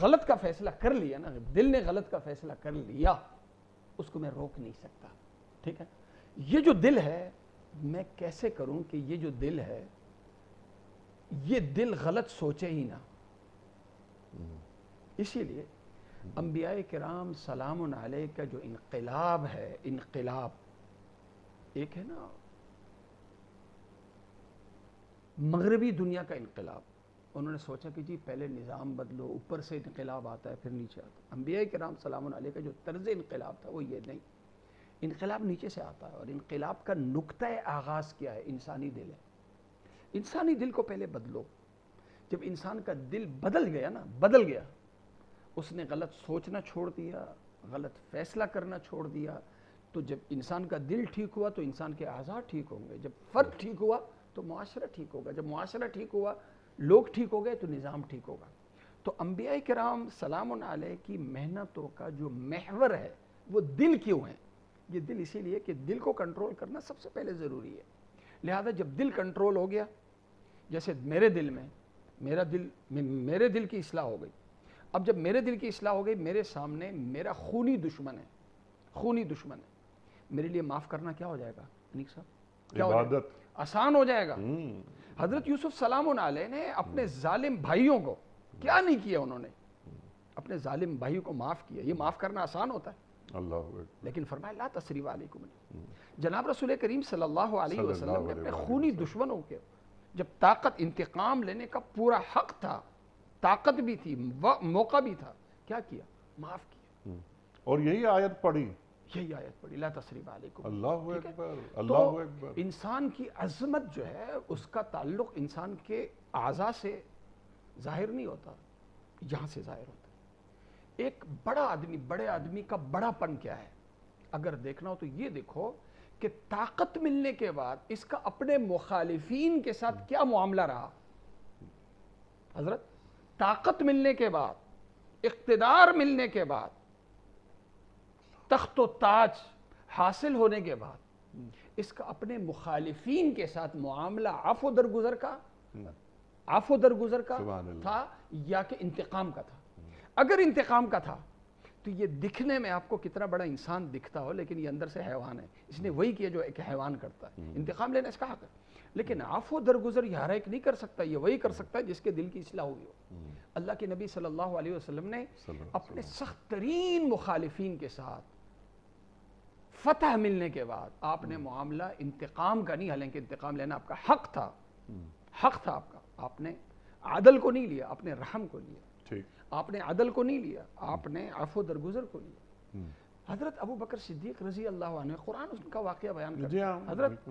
غلط کا فیصلہ کر لیا نا، دل نے غلط کا فیصلہ کر لیا، اس کو میں روک نہیں سکتا. ٹھیک ہے، یہ جو دل ہے، میں کیسے کروں کہ یہ جو دل ہے یہ دل غلط سوچے ہی نہ. اسی لیے انبیاء کرام سلام علیہ کا جو انقلاب ہے، انقلاب ایک ہے نا مغربی دنیا کا انقلاب، انہوں نے سوچا کہ جی پہلے نظام بدلو، اوپر سے انقلاب آتا ہے پھر نیچے آتا ہے. انبیاء کرام سلام علیہ کا جو طرز انقلاب تھا وہ یہ نہیں، انقلاب نیچے سے آتا ہے. اور انقلاب کا نقطہ آغاز کیا ہے؟ انسانی دل ہے. انسانی دل کو پہلے بدلو. جب انسان کا دل بدل گیا نا، بدل گیا، اس نے غلط سوچنا چھوڑ دیا، غلط فیصلہ کرنا چھوڑ دیا، تو جب انسان کا دل ٹھیک ہوا تو انسان کے اعضاء ٹھیک ہوں گے. جب فرد ٹھیک ہوا تو معاشرہ ٹھیک ہوگا. جب معاشرہ ٹھیک ہوا، لوگ ٹھیک ہو گئے تو نظام ٹھیک ہوگا. تو انبیاء کرام سلام علیہ کی محنتوں کا جو محور ہے وہ دل کیوں ہے؟ یہ دل اسی لیے کہ دل کو کنٹرول کرنا سب سے پہلے ضروری ہے. لہذا جب دل کنٹرول ہو گیا، جیسے میرے دل میں میرے دل کی اصلاح ہو گئی. اب جب میرے دل کی اصلاح ہو گئی، میرے سامنے میرا خونی دشمن ہے، میرے لیے معاف کرنا کیا ہو جائے گا انیق صاحب؟ کیا عبادت، آسان ہو جائے گا. حضرت یوسف سلام علیہ نے اپنے ظالم بھائیوں کو کیا نہیں کیا، انہوں نے اپنے ظالم بھائیوں کو معاف کیا. یہ معاف کرنا آسان ہوتا ہے، اللہ اکبر. لیکن فرمایا لا تثریب علیکم. جناب رسول کریم صلی اللہ علیہ وسلم نے اپنے خونی دشمنوں کے جب طاقت انتقام لینے کا پورا حق تھا، طاقت بھی تھی، موقع بھی تھا، کیا کیا؟ معاف کیا. اور یہی آیت پڑھی، یہی آیت پڑھی لا تثریب علیکم. اللہ اکبر، تو اللہ اکبر. انسان کی عظمت جو ہے اس کا تعلق انسان کے اعضاء سے ظاہر نہیں ہوتا، یہاں سے ظاہر ہوتا ہے. ایک بڑے آدمی کا بڑا پن کیا ہے اگر دیکھنا ہو تو یہ دیکھو کہ طاقت ملنے کے بعد اس کا اپنے مخالفین کے ساتھ کیا معاملہ رہا. حضرت طاقت ملنے کے بعد، اقتدار ملنے کے بعد، تخت و تاج حاصل ہونے کے بعد اس کا اپنے مخالفین کے ساتھ معاملہ عفو درگزر کا تھا یا کہ انتقام کا تھا. اگر انتقام کا تھا تو یہ دکھنے میں آپ کو کتنا بڑا انسان دکھتا ہو، لیکن یہ اندر سے حیوان ہے. اس نے وہی کیا جو ایک حیوان کرتا ہے. انتقام لینا اس کا حق ہے، لیکن عفو درگزر یہ ہر ایک نہیں کر سکتا. یہ وہی کر سکتا ہے جس کے دل کی اصلاح ہوئی ہو. اللہ کے نبی صلی اللہ علیہ وسلم نے اپنے سخت ترین مخالفین کے ساتھ فتح ملنے کے بعد آپ نے معاملہ انتقام کا نہیں، حالانکہ انتقام لینا آپ کا حق تھا آپ کا. آپ نے عدل کو نہیں لیا، آپ نے رحم کو لیا. آپ نے عدل کو نہیں لیا، آپ نے عفو درگزر کو لیا. حضرت ابو بکر صدیق رضی اللہ عنہ، قرآن ان کا واقعہ بیان کرتا ہے. حضرت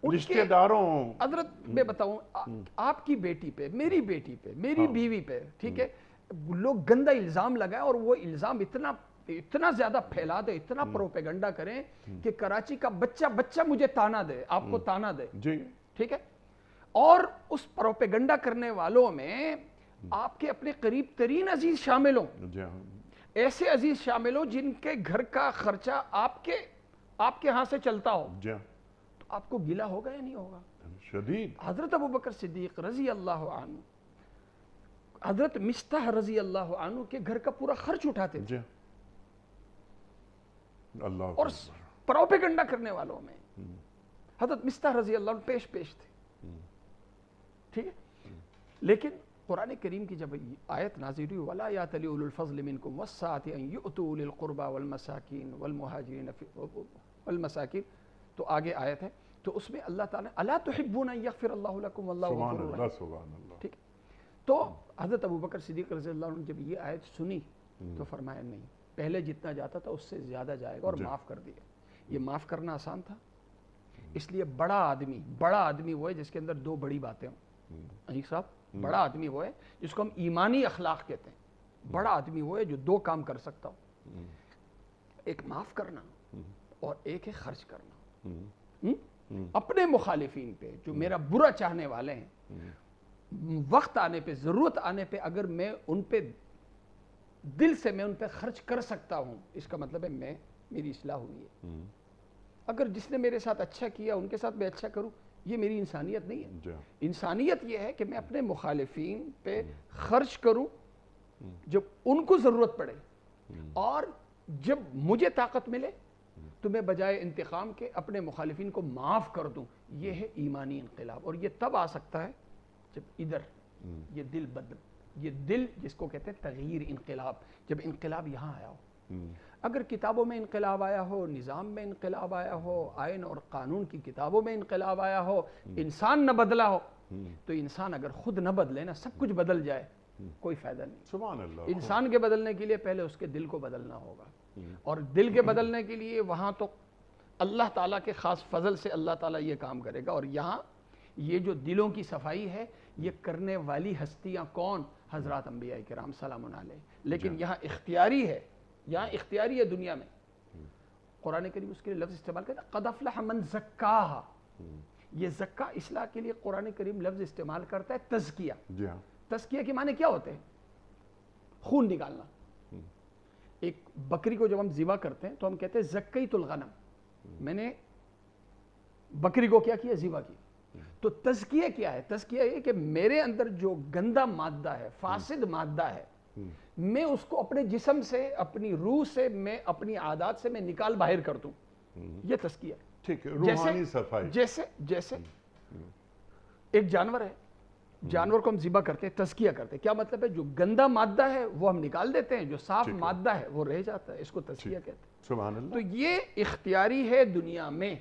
رشتہ داروں، حضرت میں بتاؤں آپ کی بیٹی پہ، میری بیٹی پہ، میری بیوی پہ، ٹھیک ہے، لوگ گندا الزام لگائیں اور وہ الزام اتنا زیادہ پھیلا دے، اتنا پروپیگنڈا کریں کہ کراچی کا بچہ مجھے تانا دے، آپ کو تانا دے، ٹھیک ہے. اور اس پروپیگنڈا کرنے والوں میں آپ کے اپنے قریب ترین عزیز شامل ہوں، ایسے عزیز شامل ہوں جن کے گھر کا خرچہ آپ کے ہاں سے چلتا ہو، تو آپ کو گلہ ہوگا یا نہیں ہوگا؟ شدید. حضرت ابو بکر صدیق رضی اللہ عنہ، حضرت مستح رضی اللہ عنہ کے گھر کا پورا خرچ اٹھاتے تھے. اور پروپیگنڈا کرنے والوں میں حضرت مستح رضی اللہ عنہ پیش تھے، ٹھیک ہے. لیکن قرآن کریم کی جب آیت نازل ہوئی وَلَا يَأْتَلِ أُولُو الْفَضْلِ مِنْكُمْ وَالسَّعَةِ أَنْ يُؤْتُوا أُولِي الْقُرْبَى وَالْمَسَاكِينَ وَالْمَسَاكِينَ، تو آگے آیت ہے، تو اس میں اللہ تعالیٰ أَلَا تُحِبُّونَ أَن يَغْفِرَ اللَّهُ لَكُمْ وَاللَّهُ غَفُورٌ رَحِيمٌ. سبحان اللہ. ٹھیک. تو حضرت ابو بکر صدیق رضی اللہ عنہ جب یہ آیت سنی تو فرمایا نہیں، پہلے جتنا جاتا تھا اس سے زیادہ جائے گا، اور معاف کر دیا. یہ معاف کرنا آسان تھا. اس لیے بڑا آدمی وہ ہے جس کے اندر دو بڑی باتیں ہوں. انیق صاحب، بڑا آدمی وہ ہے جس کو ہم ایمانی اخلاق کہتے ہیں. بڑا آدمی وہ ہے جو دو کام کر سکتا ہو، ایک معاف کرنا اور ایک ہے خرچ کرنا. اپنے مخالفین پہ جو میرا برا چاہنے والے ہیں، وقت آنے پہ، ضرورت آنے پہ اگر میں ان پہ دل سے میں ان پہ خرچ کر سکتا ہوں، اس کا مطلب ہے میری اصلاح ہوئی ہے. اگر جس نے میرے ساتھ اچھا کیا ان کے ساتھ میں اچھا کروں، یہ میری انسانیت نہیں ہے. انسانیت یہ ہے کہ میں اپنے مخالفین پہ خرچ کروں جب ان کو ضرورت پڑے، اور جب مجھے طاقت ملے تو میں بجائے انتقام کے اپنے مخالفین کو معاف کر دوں. یہ ہے ایمانی انقلاب، اور یہ تب آ سکتا ہے جب ادھر یہ دل یہ دل جس کو کہتے ہیں تغییر، انقلاب، جب انقلاب یہاں آیا ہو، اگر کتابوں میں انقلاب آیا ہو، نظام میں انقلاب آیا ہو، آئین اور قانون کی کتابوں میں انقلاب آیا ہو، انسان نہ بدلا ہو، تو انسان اگر خود نہ بدلے نا، سب کچھ بدل جائے، کوئی فائدہ نہیں۔ سبحان اللہ۔ انسان کے بدلنے کے لیے پہلے اس کے دل کو بدلنا ہوگا، اور دل کے بدلنے کے لیے وہاں تو اللہ تعالیٰ کے خاص فضل سے اللہ تعالیٰ یہ کام کرے گا۔ اور یہاں یہ جو دلوں کی صفائی ہے، یہ کرنے والی ہستیاں کون؟ حضرات انبیاء کرام سلام علیہ۔ لیکن یہاں اختیاری ہے، یہاں اختیاری ہے دنیا میں۔ قرآن کریم اس کے لیے لفظ استعمال کرتا ہے قد افلح من زکاہا۔ یہ زکا اصلاح کے لیے قرآن کریم لفظ استعمال کرتا ہے تزکیہ۔ جی ہاں۔ تزکیہ کے معنی کیا ہوتے ہیں؟ خون نکالنا۔ ایک بکری کو جب ہم ذبح کرتے ہیں تو ہم کہتے ہیں زکیت الغنم، میں نے بکری کو کیا کیا؟ ذبح کی۔ تو تزکیہ کیا ہے؟ تزکیہ یہ کہ میرے اندر جو گندا مادہ ہے، فاسد مادہ ہے، میں اس کو اپنے جسم سے، اپنی روح سے، میں اپنی عادات سے میں نکال باہر کر دوں، یہ تزکیہ ہے۔ ٹھیک ہے، روحانی صفائی۔ جیسے ایک جانور ہے، جانور کو ہم ذبح کرتے ہیں، تزکیہ کرتے ہیں، کیا مطلب ہے؟ جو گندا مادہ ہے وہ ہم نکال دیتے ہیں، جو صاف مادہ ہے وہ رہ جاتا ہے، اس کو تزکیہ کہتے ہیں۔ سبحان اللہ۔ تو یہ اختیاری ہے دنیا میں،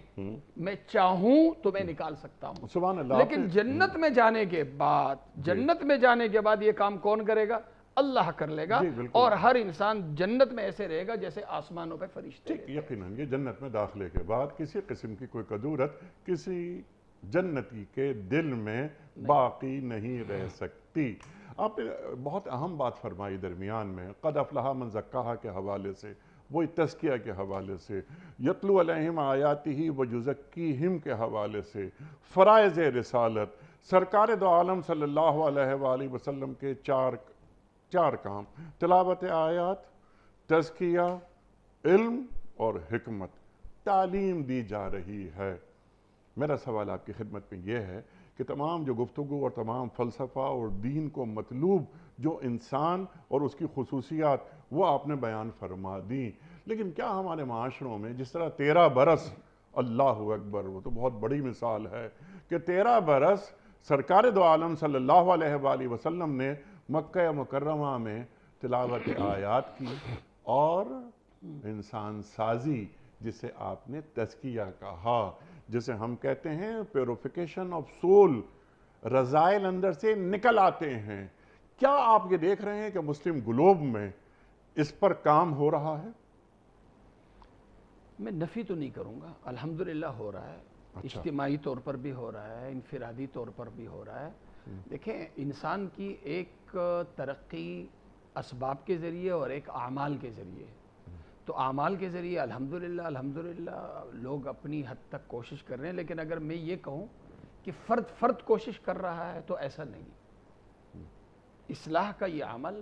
میں چاہوں تو میں نکال سکتا ہوں، سبحان اللہ۔ لیکن جنت میں جانے کے بعد یہ کام کون کرے گا؟ اللہ کر لے گا، اور ہر انسان جنت میں ایسے رہے گا جیسے آسمانوں پہ فرشتے۔ یقیناً یہ جنت میں داخلے کے بعد کسی قسم کی کوئی کدورت کسی جنتی کے دل میں باقی نہیں رہ سکتی۔ آپ نے بہت اہم بات فرمائی درمیان میں، قد افلح من زکاہا کے حوالے سے، وہی تزکیہ کے حوالے سے، یتلو علیہم آیاتہ ویزکیہم کے حوالے سے، فرائض رسالت، سرکار دو عالم صلی اللہ علیہ وآلہ وسلم کے چار کام، تلاوت آیات، تزکیہ، علم اور حکمت، تعلیم دی جا رہی ہے۔ میرا سوال آپ کی خدمت میں یہ ہے کہ تمام جو گفتگو اور تمام فلسفہ اور دین کو مطلوب جو انسان اور اس کی خصوصیات وہ آپ نے بیان فرما دیں، لیکن کیا ہمارے معاشروں میں جس طرح 13 برس، اللہ اکبر، وہ تو بہت بڑی مثال ہے کہ 13 برس سرکار دو عالم صلی اللہ علیہ وآلہ وسلم نے مکہ مکرمہ میں تلاوت آیات کی اور انسان سازی، جسے آپ نے تزکیہ کہا، جسے ہم کہتے ہیں پیوریفیکیشن آف سول، رذائل اندر سے نکل آتے ہیں۔ کیا آپ یہ دیکھ رہے ہیں کہ مسلم گلوب میں اس پر کام ہو رہا ہے؟ میں نفی تو نہیں کروں گا، الحمدللہ ہو رہا ہے، اجتماعی طور پر بھی ہو رہا ہے، انفرادی طور پر بھی ہو رہا ہے۔ دیکھیں، انسان کی ایک ترقی اسباب کے ذریعے اور ایک اعمال کے ذریعے، تو اعمال کے ذریعے الحمدللہ لوگ اپنی حد تک کوشش کر رہے ہیں، لیکن اگر میں یہ کہوں کہ فرد کوشش کر رہا ہے تو ایسا نہیں۔ اصلاح کا یہ عمل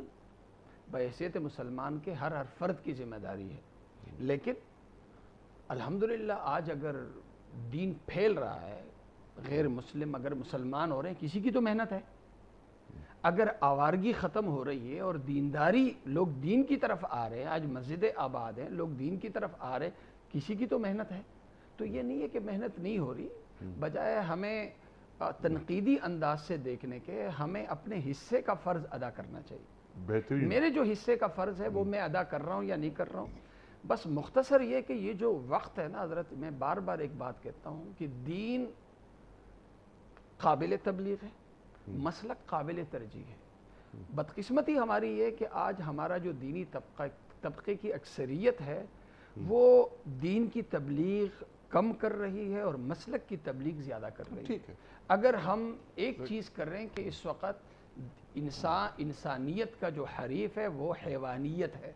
بحیثیت مسلمان کے ہر فرد کی ذمہ داری ہے، لیکن الحمدللہ آج اگر دین پھیل رہا ہے، غیر مسلم اگر مسلمان ہو رہے ہیں، کسی کی تو محنت ہے۔ اگر آوارگی ختم ہو رہی ہے اور دینداری، لوگ دین کی طرف آ رہے ہیں، آج مسجد آباد ہیں، لوگ دین کی طرف آ رہے ہیں، کسی کی تو محنت ہے۔ تو یہ نہیں ہے کہ محنت نہیں ہو رہی، بجائے ہمیں تنقیدی انداز سے دیکھنے کے ہمیں اپنے حصے کا فرض ادا کرنا چاہیے۔ بہترین۔ میرے جو حصے کا فرض ہے وہ میں ادا کر رہا ہوں یا نہیں کر رہا ہوں۔ بس مختصر یہ کہ یہ جو وقت ہے نا حضرت، میں بار بار ایک بات کہتا ہوں کہ دین قابل تبلیغ ہے، مسلک قابل ترجیح ہے۔ بدقسمتی ہماری یہ کہ آج ہمارا جو دینی طبقے کی اکثریت ہے وہ دین کی تبلیغ کم کر رہی ہے اور مسلک کی تبلیغ زیادہ کر رہی ہے۔ اگر ہم ایک چیز کر رہے ہیں کہ اس وقت انسانیت کا جو حریف ہے وہ حیوانیت ہے،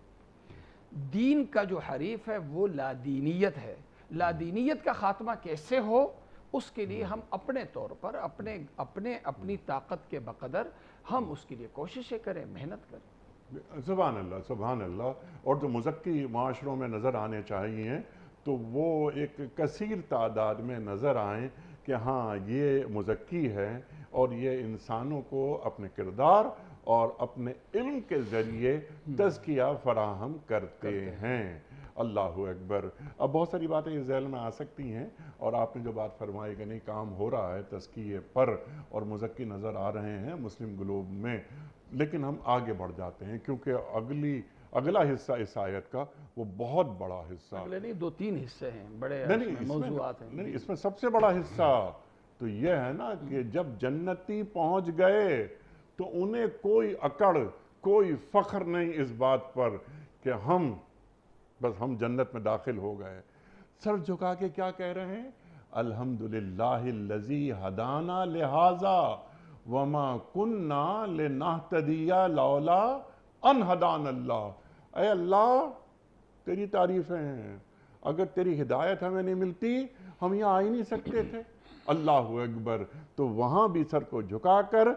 دین کا جو حریف ہے وہ لادینیت ہے۔ لادینیت کا خاتمہ کیسے ہو، اس کے لیے ہم اپنے طور پر اپنی طاقت کے بقدر ہم اس کے لیے کوششیں کریں، محنت کریں۔ سبحان اللہ، سبحان اللہ۔ اور جو مزکی معاشروں میں نظر آنے چاہیے تو وہ ایک کثیر تعداد میں نظر آئیں کہ ہاں یہ مزکی ہے اور یہ انسانوں کو اپنے کردار اور اپنے علم کے ذریعے تزکیہ فراہم کرتے ہیں۔ اللہ اکبر۔ اب بہت ساری باتیں اس ذہن میں آ سکتی ہیں، اور آپ نے جو بات فرمائی کہ نہیں کام ہو رہا ہے تزکیے پر اور مزکی نظر آ رہے ہیں مسلم گلوب میں، لیکن ہم آگے بڑھ جاتے ہیں کیونکہ اگلا حصہ اس آیت کا وہ بہت بڑا حصہ، اگلے نہیں 2-3 حصے ہیں بڑے موضوعات ہیں۔ نہیں اس میں سب سے بڑا حصہ تو یہ ہے نا کہ جب جنتی پہنچ گئے تو انہیں کوئی اکڑ، کوئی فخر نہیں اس بات پر کہ ہم جنت میں داخل ہو گئے۔ سر جھکا کے کیا کہہ رہے ہیں؟ الحمدللہ الذی ہدانا لہذا وما کننا لنہتدی لولا ان ہدانا اللہ۔ اے اللہ تیری تعریفیں ہیں، اگر تیری ہدایت ہمیں نہیں ملتی ہم یہاں آ ہی نہیں سکتے تھے۔ اللہ اکبر۔ تو وہاں بھی سر کو جھکا کر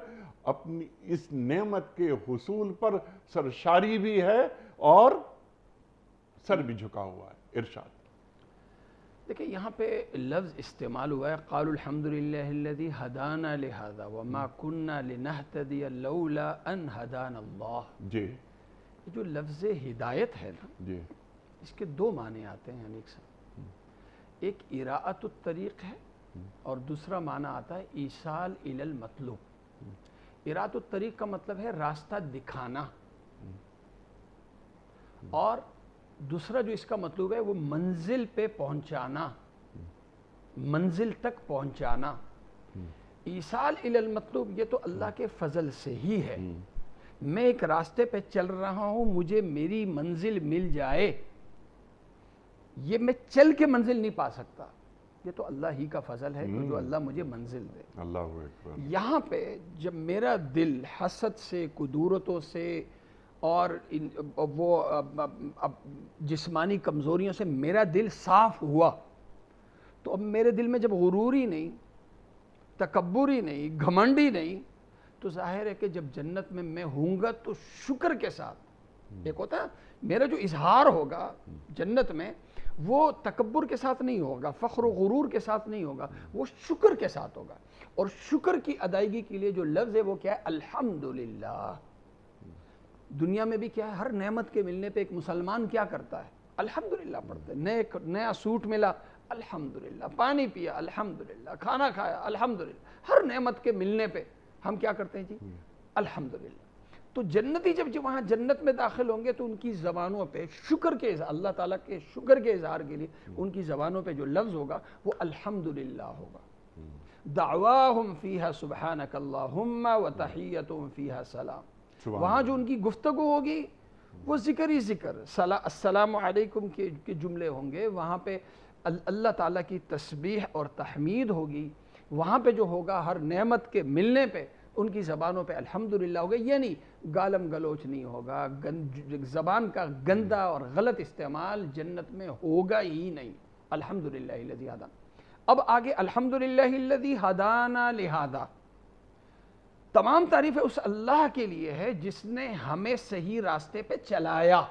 اپنی اس نعمت کے حصول پر سرشاری بھی ہے اور سر بھی جھکا ہوا ہے۔ ارشاد۔ دیکھیں یہاں پہ لفظ استعمال ہوا ہے قالوا الحمدللہ الذی ہدانا لہذا وما کننا لنہتدی لولا ان ہدانا اللہ۔ جی یہ جو لفظ ہدایت ہے نا، جی اس کے 2 معنی آتے ہیں انیک سے، ایک اراءۃ الطریق ہے اور دوسرا معنی آتا ہے ایصال الی المطلوب۔ اراءۃ الطریق کا مطلب ہے راستہ دکھانا، اور دوسرا جو اس کا مطلب ہے وہ منزل پہ پہنچانا، منزل تک پہنچانا۔ ایصال الی المطلوب یہ تو اللہ کے فضل سے ہی ہے، میں ایک راستے پہ چل رہا ہوں مجھے میری منزل مل جائے، یہ میں چل کے منزل نہیں پا سکتا، یہ تو اللہ ہی کا فضل ہے کہ جو اللہ مجھے منزل دے۔ اللہ اکبر۔ یہاں پہ جب میرا دل حسد سے، کدورتوں سے اور وہ جسمانی کمزوریوں سے میرا دل صاف ہوا، تو اب میرے دل میں جب غروری نہیں، تکبری نہیں، گھمنڈی نہیں، تو ظاہر ہے کہ جب جنت میں میں ہوں گا تو شکر کے ساتھ، ایک ہوتا ہے میرا جو اظہار ہوگا جنت میں وہ تکبر کے ساتھ نہیں ہوگا، فخر و غرور کے ساتھ نہیں ہوگا، وہ شکر کے ساتھ ہوگا۔ اور شکر کی ادائیگی کے لیے جو لفظ ہے وہ کیا ہے؟ الحمدللہ۔ دنیا میں بھی کیا ہے، ہر نعمت کے ملنے پہ ایک مسلمان کیا کرتا ہے؟ الحمدللہ پڑھتے ہیں۔ نیا سوٹ ملا الحمدللہ، پانی پیا الحمدللہ، کھانا کھایا الحمدللہ، ہر نعمت کے ملنے پہ ہم کیا کرتے ہیں جی؟ الحمدللہ۔ تو جنتی جب وہاں جنت میں داخل ہوں گے تو ان کی زبانوں پہ شکر کے اللہ تعالیٰ کے شکر کے اظہار کے لیے ان کی زبانوں پہ جو لفظ ہوگا وہ الحمدللہ ہوگا۔ دعواہم فیہا سبحانک اللہم وتحیتہم فیہا سلام۔ وہاں جو ان کی گفتگو ہوگی وہ ذکر ہی ذکر، السلام علیکم کے جملے ہوں گے، وہاں پہ اللہ تعالیٰ کی تسبیح اور تحمید ہوگی، وہاں پہ جو ہوگا ہر نعمت کے ملنے پہ ان کی زبانوں پہ الحمدللہ ہوگا، یعنی گالم گلوچ نہیں ہوگا، زبان کا گندا اور غلط استعمال جنت میں ہوگا ہی نہیں۔ الحمدللہ الذی ہدانا۔ اب آگے الحمدللہ الذی ہدانا لہذا، تمام تعریفیں اس اللہ کے لیے ہے جس نے ہمیں صحیح راستے پہ چلایا۔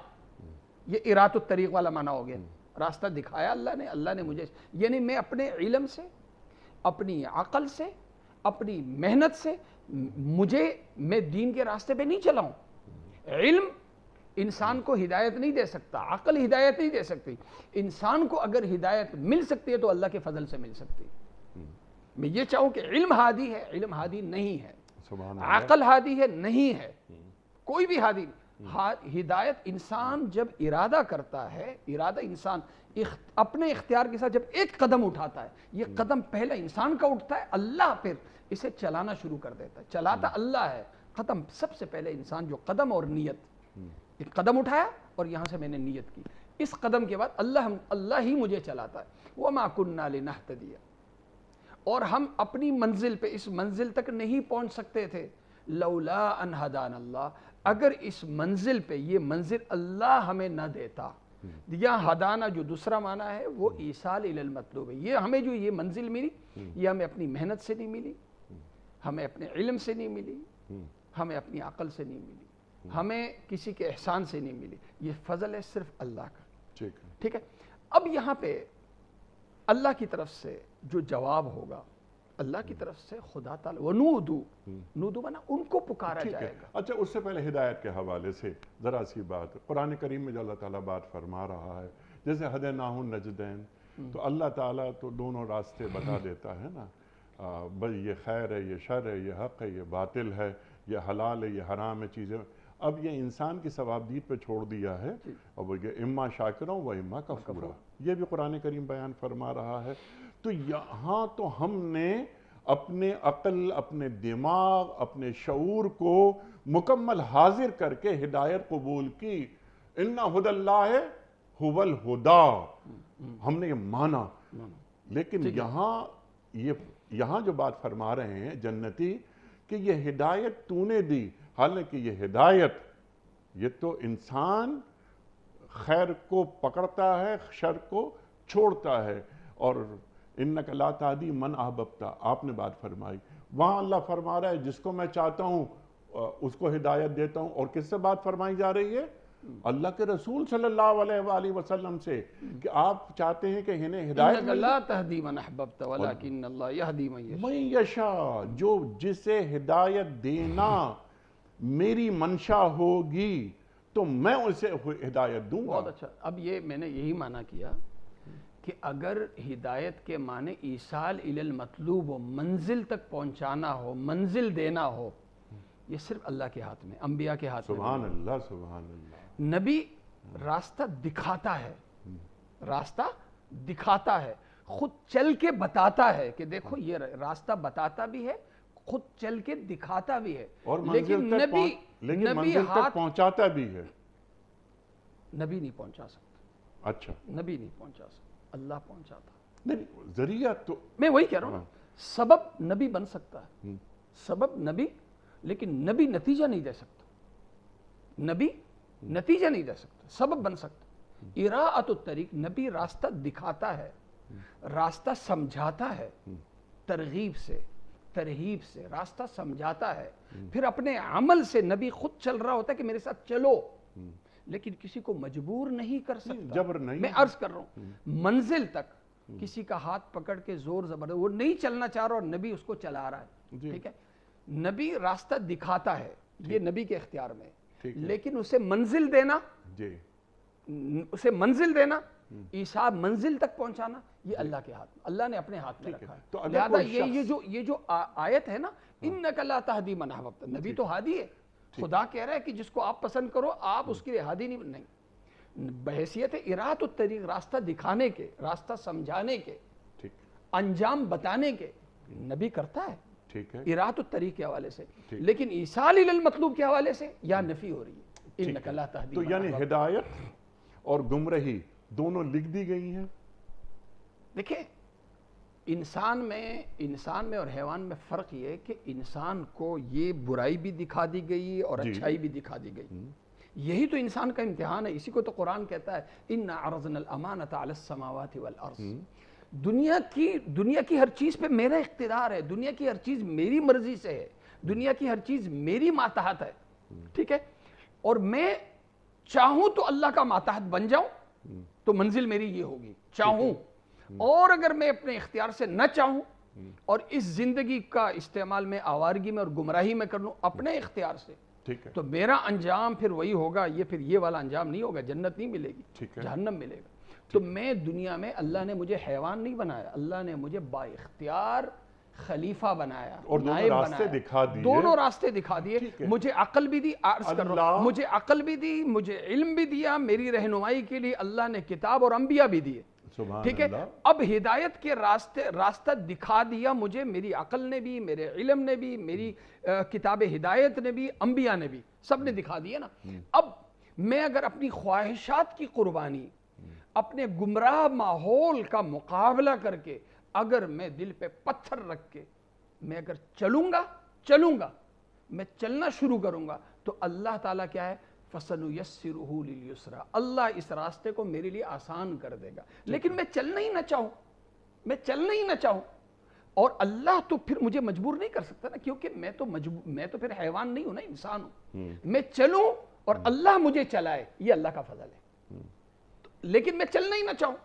یہ اراۃ الطریق والا معنی ہو گیا، راستہ دکھایا اللہ نے مجھے، یعنی میں اپنے علم سے، اپنی عقل سے، اپنی محنت سے میں دین کے راستے پہ نہیں چلاؤں۔ علم انسان کو ہدایت نہیں دے سکتا، عقل ہدایت نہیں دے سکتی۔ انسان کو اگر ہدایت مل سکتی ہے تو اللہ کے فضل سے مل سکتی ہے۔ میں یہ چاہوں کہ علم ہادی ہے، علم ہادی نہیں ہے، عقل ہادی ہے نہیں ہے، کوئی بھی ہادی نہیں۔ ہدایت انسان جب ارادہ کرتا ہے، ارادہ انسان اپنے اختیار کے ساتھ جب ایک قدم اٹھاتا ہے، یہ قدم پہلا انسان کا اٹھتا ہے، اللہ پھر اسے چلانا شروع کر دیتا ہے، چلاتا اللہ ہے۔ قدم سب سے پہلے انسان جو قدم اور نیت، ایک قدم اٹھایا اور یہاں سے میں نے نیت کی، اس قدم کے بعد اللہ ہی مجھے چلاتا ہے۔ وَمَا كُنَّا لِنَهْتَدِيَ، اور ہم اپنی منزل پہ اس منزل تک نہیں پہنچ سکتے تھے لولا ان ہدانا اللہ، اگر اس منزل پہ یہ منزل اللہ ہمیں نہ دیتا۔ یہاں ہدانا جو دوسرا معنی ہے وہ ایصال الی المطلوب ہے، یہ ہمیں جو یہ منزل ملی یہ ہمیں اپنی محنت سے نہیں ملی، ہمیں اپنے علم سے نہیں ملی، ہمیں اپنی عقل سے نہیں ملی، ہمیں کسی کے احسان سے نہیں ملی، یہ فضل ہے صرف اللہ کا۔ ٹھیک ہے، اب یہاں پہ اللہ کی طرف سے جو جواب ہوگا، اللہ کی طرف سے خدا تعالیٰ وَنُودُ مانا ان کو پکارا جائے گا۔ اچھا، اس سے پہلے ہدایت کے حوالے سے ذرا سی بات، قرآن کریم میں جو اللہ تعالیٰ بات فرما رہا ہے، جیسے ہدیناہ النجدین، تو اللہ تعالیٰ تو دونوں راستے بتا دیتا ہے نا، بھئی یہ خیر ہے، یہ شر ہے، یہ حق ہے، یہ باطل ہے، یہ حلال ہے، یہ حرام ہے چیزیں. اب یہ انسان کی ثوابدید پہ چھوڑ دیا ہے، اور وہ یہ اما شاکروں و اما کفورا، یہ بھی قرآن کریم بیان فرما رہا ہے. تو یہاں تو ہم نے اپنے عقل، اپنے دماغ، اپنے شعور کو مکمل حاضر کر کے ہدایت قبول کی. ان ہدی اللہ هو الہدی، ہم نے یہ مانا. لیکن یہاں جو بات فرما رہے ہیں جنتی کہ یہ ہدایت تو نے دی، حالانکہ یہ ہدایت یہ تو انسان خیر کو پکڑتا ہے، شر کو چھوڑتا ہے. اور انک لا تہدی من احببت، آپ نے بات فرمائی. وہاں اللہ فرما رہا ہے جس کو میں چاہتا ہوں اس کو ہدایت دیتا ہوں. اور کس سے بات فرمائی جا رہی ہے؟ اللہ کے رسول صلی اللہ علیہ وآلہ وسلم سے، کہ آپ چاہتے ہیں کہ انہیں ہدایت انک لا تہدی من احببت ولکن اللہ یہدی من یشاء. من یشاء، جو جسے ہدایت دینا میری منشا ہوگی تو میں اسے ہدایت دوں گا. بہت اچھا. اب یہ میں نے یہی معنی کیا کہ اگر ہدایت کے معنی ایصال الی المطلوب ہو، منزل تک پہنچانا ہو، منزل دینا ہو، یہ صرف اللہ کے ہاتھ میں، انبیاء کے ہاتھ میں. سبحان اللہ، سبحان اللہ. نبی راستہ دکھاتا ہے، راستہ دکھاتا ہے، خود چل کے بتاتا ہے کہ دیکھو یہ راستہ بتاتا بھی ہے، خود چل کے دکھاتا بھی ہے. اور لیکن نبی منزل تک پہنچاتا بھی ہے. نبی نہیں پہنچا سکتا. اچھا، نبی نہیں پہنچا سکتا، اللہ پہنچاتا. نہیں ذریعہ تو میں وہی کہہ رہا ہوں، سبب نبی بن سکتا ہے، سبب نبی، لیکن نبی نتیجہ نہیں دے سکتا. نبی نتیجہ نہیں دے سکتا، سبب بن سکتا. اراءۃ الطریق، نبی راستہ دکھاتا ہے، راستہ سمجھاتا ہے، ترغیب سے ترہیب سے راستہ سمجھاتا ہے. پھر اپنے عمل سے نبی خود چل رہا ہوتا ہے کہ میرے ساتھ چلو، لیکن کسی کو مجبور نہیں کر سکتا. جبر نہیں. میں عرض کر رہا ہوں منزل تک کسی کا ہاتھ پکڑ کے زور زبردست وہ نہیں چلنا چاہ رہا اور نبی اس کو چلا رہا ہے. ٹھیک ہے، نبی راستہ دکھاتا ہے، یہ نبی کے اختیار میں، لیکن اسے منزل دینا، اسے منزل دینا، عیسیٰ منزل تک پہنچانا، یہ اللہ کے ہاتھ میں، اللہ نے اپنے ہاتھ میں رکھا ہے. لہذا یہ جو آیت ہے نا، انک لا تہدی من احببت، نبی تو ہادی ہے. خدا کہہ رہا ہے کہ جس کو آپ پسند کرو آپ اس کے لیے ہادی نہیں. بحیثیت اراءۃ الطریق، راستہ دکھانے کے، راستہ سمجھانے کے، انجام بتانے کے، نبی کرتا ہے اراءۃ الطریق کے حوالے سے. لیکن ایصال الی المطلوب کے حوالے سے یا نفی ہو رہی ہے. انک لا تہدی. تو یعنی ہدایت اور گمراہی دونوں لکھ دی گئی ہیں. دیکھیں انسان میں اور حیوان میں فرق یہ ہے کہ انسان کو یہ برائی بھی دکھا دی گئی اور اچھائی بھی دکھا دی گئی. یہی تو انسان کا امتحان ہے. اسی کو تو قرآن کہتا ہے اِنَّا عَرَضْنَا الْأَمَانَةَ عَلَى السَّمَاوَاتِ وَالْأَرْضِ. دنیا کی ہر چیز پہ میرا اقتدار ہے، دنیا کی ہر چیز میری مرضی سے ہے، دنیا کی ہر چیز میری ماتحت ہے. ٹھیک ہے، اور میں چاہوں تو اللہ کا ماتحت بن جاؤں تو منزل میری یہ ہوگی، چاہوں. اور اگر میں اپنے اختیار سے نہ چاہوں اور اس زندگی کا استعمال میں آوارگی میں اور گمراہی میں کر لوں اپنے اختیار سے، تو میرا انجام پھر وہی ہوگا. یہ والا انجام نہیں ہوگا، جنت نہیں ملے گی، جہنم ملے گا. تو میں دنیا میں، اللہ نے مجھے حیوان نہیں بنایا، اللہ نے مجھے با اختیار خلیفہ بنایا اور دونوں راستے دکھا دیے. مجھے عقل بھی دی، عرض کر رہا ہوں، مجھے عقل بھی دی، مجھے علم بھی دیا، میری رہنمائی کے لیے اللہ نے کتاب اور انبیاء بھی دیے. ٹھیک ہے، اب ہدایت کے راستہ دکھا دیا مجھے میری عقل نے بھی، میرے علم نے بھی، میری کتاب ہدایت نے بھی، انبیاء نے بھی، سب نے دکھا دیا نا. اب میں اگر اپنی خواہشات کی قربانی، اپنے گمراہ ماحول کا مقابلہ کر کے، اگر میں دل پہ پتھر رکھ کے میں اگر چلوں گا، میں چلنا شروع کروں گا، تو اللہ تعالیٰ کیا ہے، فَسَنُيَسِّرُهُ لِلْيُسْرَى، اللہ اس راستے کو میرے لیے آسان کر دے گا. لیکن میں چلنا ہی نہ چاہوں، اور اللہ تو پھر مجھے مجبور نہیں کر سکتا نا، کیونکہ میں تو پھر حیوان نہیں ہوں نا، انسان ہوں. میں چلوں اور اللہ مجھے چلائے، یہ اللہ کا فضل ہے. لیکن میں چلنا ہی نہ چاہوں،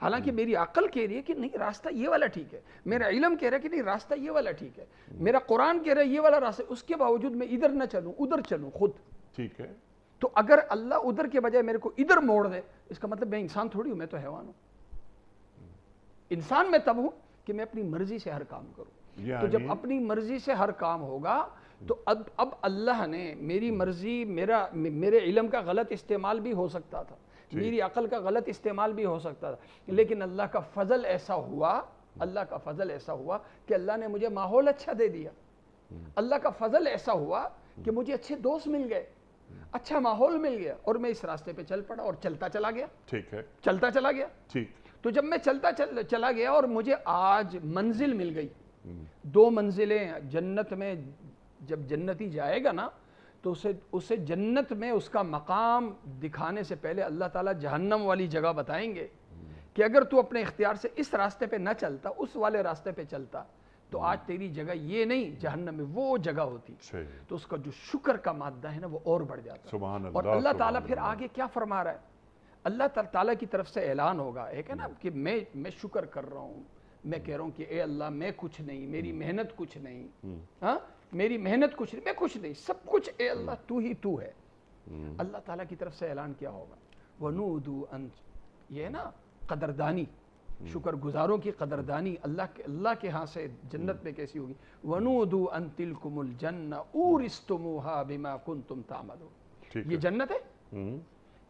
حالانکہ میری عقل کہہ رہی ہے کہ نہیں راستہ یہ والا ٹھیک ہے، میرا علم کہہ رہا ہے کہ نہیں راستہ یہ والا ٹھیک ہے، میرا قرآن کہہ رہا ہے یہ والا راستہ، اس کے باوجود میں ادھر نہ چلوں، ادھر چلوں خود. ٹھیک ہے، تو اگر اللہ ادھر کے بجائے میرے کو ادھر موڑ دے، اس کا مطلب میں انسان تھوڑی ہوں، میں تو حیوان ہوں۔ انسان میں تب ہوں کہ میں اپنی مرضی سے ہر کام کروں۔ تو جب اپنی مرضی سے ہر کام ہوگا تو اب اللہ نے میری مرضی، میرے علم کا غلط استعمال بھی ہو سکتا تھا، میری عقل کا غلط استعمال بھی ہو سکتا تھا، لیکن اللہ کا فضل ایسا ہوا، کہ اللہ نے مجھے ماحول اچھا دے دیا، اللہ کا فضل ایسا ہوا کہ مجھے اچھے دوست مل گئے، اچھا ماحول مل گیا، اور میں اس راستے پہ چل پڑا اور چلتا چلا گیا۔ ٹھیک ہے، چلتا چلا گیا۔ ٹھیک۔ تو جب میں چلتا چلا گیا اور مجھے آج منزل مل گئی، 2 منزلیں جنت میں، جب جنتی جائے گا نا تو اسے جنت میں اس کا مقام دکھانے سے پہلے اللہ تعالیٰ جہنم والی جگہ بتائیں گے کہ اگر تو اپنے اختیار سے اس راستے پہ نہ چلتا، اس والے راستے پہ چلتا، تو آج تیری جگہ یہ نہیں جہنم میں وہ جگہ ہوتی۔ تو اس کا جو شکر کا مادہ ہے نا وہ اور بڑھ جاتا۔ سبحان اللہ۔ اور اللہ تعالیٰ پھر آگے کیا فرما رہا ہے؟ اللہ تعالیٰ کی طرف سے اعلان ہوگا، ایک ہے نا کہ میں شکر کر رہا ہوں، میں کہہ رہا ہوں کہ اے اللہ میں کچھ نہیں، میری محنت کچھ نہیں، ہاں میری محنت کچھ نہیں، میں کچھ نہیں، سب کچھ اے اللہ تو ہی تو ہے۔ اللہ تعالیٰ کی طرف سے اعلان کیا ہوگا؟ وَنُودُوا أَن، یہ ہے نا قدردانی، شکر گزاروں کی قدردانی اللہ کے ہاں سے جنت میں کیسی ہوگی؟ وَنُودُوا أَن تِلْكُمُ الْجَنَّةُ أُورِثْتُمُوهَا بِمَا كُنْتُمْ تَعْمَلُونَ۔ یہ جنت ہے،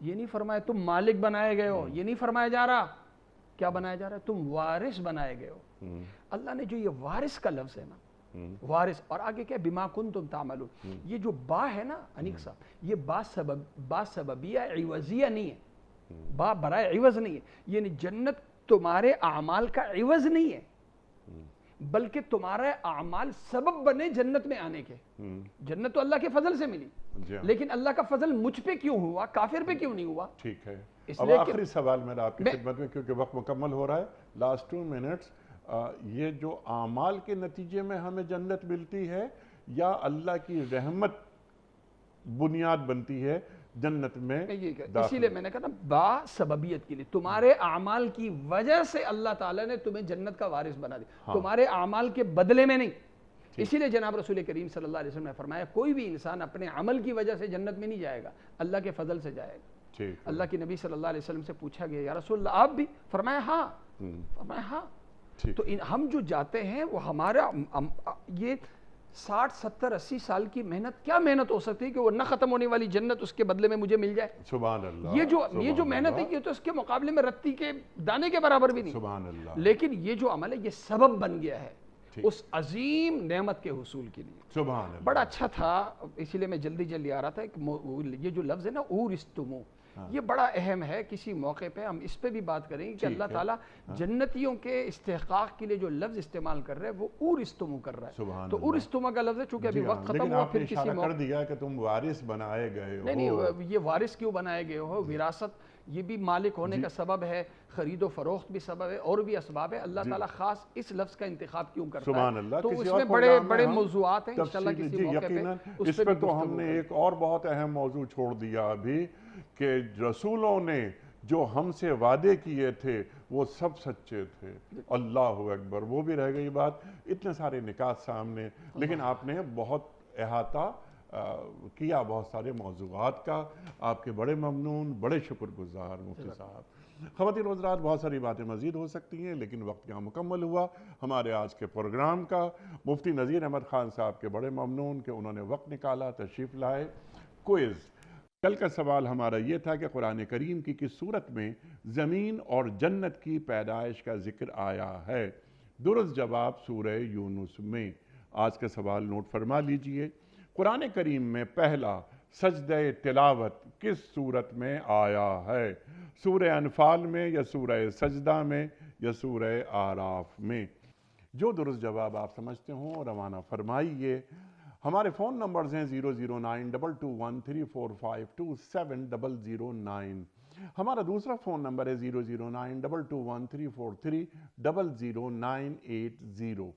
یہ نہیں فرمایا تم مالک بنائے گئے ہو، یہ نہیں فرمایا جا رہا، کیا بنایا جا رہا ہے؟ تم وارث بنائے گئے ہو۔ اللہ نے جو یہ وارث کا لفظ ہے نا، وارث، اور آگے کیا؟ بما کنتم تعملون، یہ جو با ہے نا انیق صاحب، یہ با سببیہ عوضیہ نہیں ہے، با برائے عوض نہیں ہے، یعنی جنت تمہارے اعمال کا عوض نہیں ہے، بلکہ تمہارے اعمال سبب بنے جنت میں آنے کے۔ جنت تو اللہ کے فضل سے ملی، لیکن اللہ کا فضل مجھ پہ کیوں ہوا، کافر پہ کیوں نہیں ہوا؟ ٹھیک ہے۔ اب آخری سوال میرا آپ کی خدمت میں، کیونکہ وقت مکمل ہو رہا ہے، لاسٹ 2 منٹس، یہ جو اعمال کے نتیجے میں ہمیں جنت ملتی ہے یا اللہ کی رحمت بنیاد بنتی ہے جنت میں داخل؟ اسی لیے میں نے کہا نا با سببیت کے لیے، تمہارے اعمال کی وجہ سے اللہ تعالیٰ نے تمہیں جنت کا وارث بنا دیا، تمہارے اعمال کے بدلے میں نہیں۔ اسی لیے جناب رسول کریم صلی اللہ علیہ وسلم نے فرمایا کوئی بھی انسان اپنے عمل کی وجہ سے جنت میں نہیں جائے گا، اللہ کے فضل سے جائے گا۔ اللہ کی نبی صلی اللہ علیہ وسلم سے پوچھا گیا یا رسول اللہ آپ بھی؟ فرمایا ہاں، فرمایا ہاں۔ تو ہم جو جاتے ہیں وہ ہمارا یہ 60 70 80 سال کی محنت، کیا محنت ہو سکتی ہے کہ وہ نہ ختم ہونے والی جنت اس کے بدلے میں مجھے مل جائے؟ سبحان اللہ۔ یہ جو محنت ہے یہ تو اس کے مقابلے میں رتی کے دانے کے برابر بھی نہیں۔ سبحان اللہ۔ لیکن یہ جو عمل ہے یہ سبب بن گیا ہے اس عظیم نعمت کے حصول کے لیے۔ سبحان اللہ۔ بڑا اچھا تھا، اسی لیے میں جلدی آ رہا تھا کہ یہ جو لفظ ہے نا اورثتمو، یہ بڑا اہم ہے، کسی موقع پہ ہم اس پہ بھی بات کریں گے کہ اللہ تعالیٰ جنتیوں کے استحقاق کے لیے جو لفظ استعمال کر رہا ہے وہ اورثتمو کر رہا ہے۔ تو اورثتمو کا لفظ ہے، چونکہ ابھی وقت ختم ہوا، پھر کسی موقع کر دیا کہ تم وارث بنائے گئے ہو۔ نہیں، یہ وارث کیوں بنائے گئے ہو؟ وراثت یہ بھی مالک ہونے کا سبب ہے، خرید و فروخت بھی سبب ہے، اور بھی اسباب ہے۔ اللہ تعالیٰ خاص اس لفظ کا انتخاب کیوں کرتا ہے؟ سبحان اللہ۔ تو اس میں بڑے موضوعات ہیں، انشاءاللہ کسی موقع پہ اس پہ تو ہم نے ایک اور بہت اہم موضوع چھوڑ دیا ابھی، کہ رسولوں نے جو ہم سے وعدے کیے تھے وہ سب سچے تھے۔ اللہ اکبر، وہ بھی رہ گئی بات۔ اتنے سارے نکات سامنے، لیکن آپ نے بہت احاطہ کیا بہت سارے موضوعات کا، آپ کے بڑے ممنون، بڑے شکر گزار مفتی صاحب۔ خواتین و حضرات، بہت ساری باتیں مزید ہو سکتی ہیں لیکن وقت یہاں مکمل ہوا ہمارے آج کے پروگرام کا۔ مفتی نذیر احمد خان صاحب کے بڑے ممنون کہ انہوں نے وقت نکالا، تشریف لائے۔ کوئز کل کا سوال ہمارا یہ تھا کہ قرآن کریم کی کس صورت میں زمین اور جنت کی پیدائش کا ذکر آیا ہے؟ درست جواب سورہ یونس میں۔ آج کا سوال نوٹ فرما لیجئے۔ قرآن کریم میں پہلا سجدہ تلاوت کس صورت میں آیا ہے؟ سورہ انفال میں یا سورہ سجدہ میں یا سورہ اعراف میں؟ جو درست جواب آپ سمجھتے ہوں روانہ فرمائیے۔ ہمارے فون نمبرز ہیں 009221345270009۔ ہمارا دوسرا فون نمبر ہے 0092213300980۔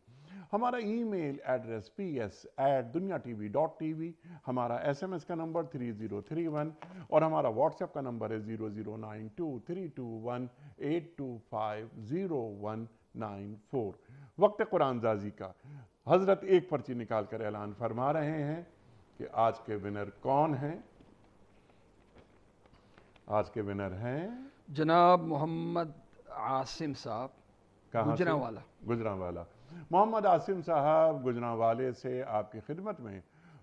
ہمارا ای میل ایڈریس ps@duniatv.tv، ہمارا SMS کا نمبر 3031، اور ہمارا واٹس ایپ کا نمبر ہے 0092321825019 وقت قرآن زازی کا حضرت ایک پرچی نکال کر اعلان فرما رہے ہیں کہ آج کے ونر کون ہیں؟ آج کے ونر ہیں جناب محمد عاصم صاحب کہاں سے؟ گجرانوالا۔ گجرانوالا۔ محمد عاصم صاحب گجرانوالے سے آپ کی خدمت میں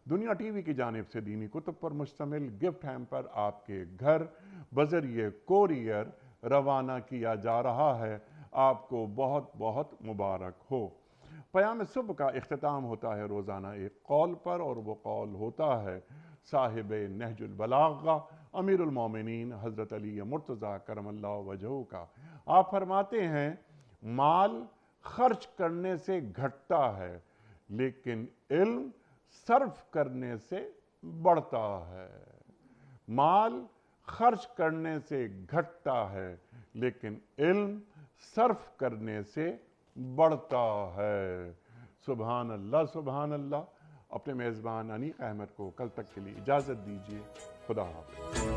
دنیا ٹی وی کی جانب سے دینی کتب پر مشتمل گفٹ ہیمپر آپ کے گھر بذریعہ کوریئر روانہ کیا جا رہا ہے۔ آپ کو بہت بہت مبارک ہو۔ پیام صبح کا اختتام ہوتا ہے روزانہ ایک قول پر، اور وہ قول ہوتا ہے صاحب نہج البلاغہ امیر المومنین حضرت علی مرتضیٰ کرم اللہ وجہہ کا۔ آپ فرماتے ہیں مال خرچ کرنے سے گھٹتا ہے لیکن علم صرف کرنے سے بڑھتا ہے۔ مال خرچ کرنے سے گھٹتا ہے لیکن علم صرف کرنے سے بڑھتا ہے۔ سبحان اللہ سبحان اللہ۔ اپنے میزبان انیق احمد کو کل تک کے لیے اجازت دیجیے۔ خدا حافظ۔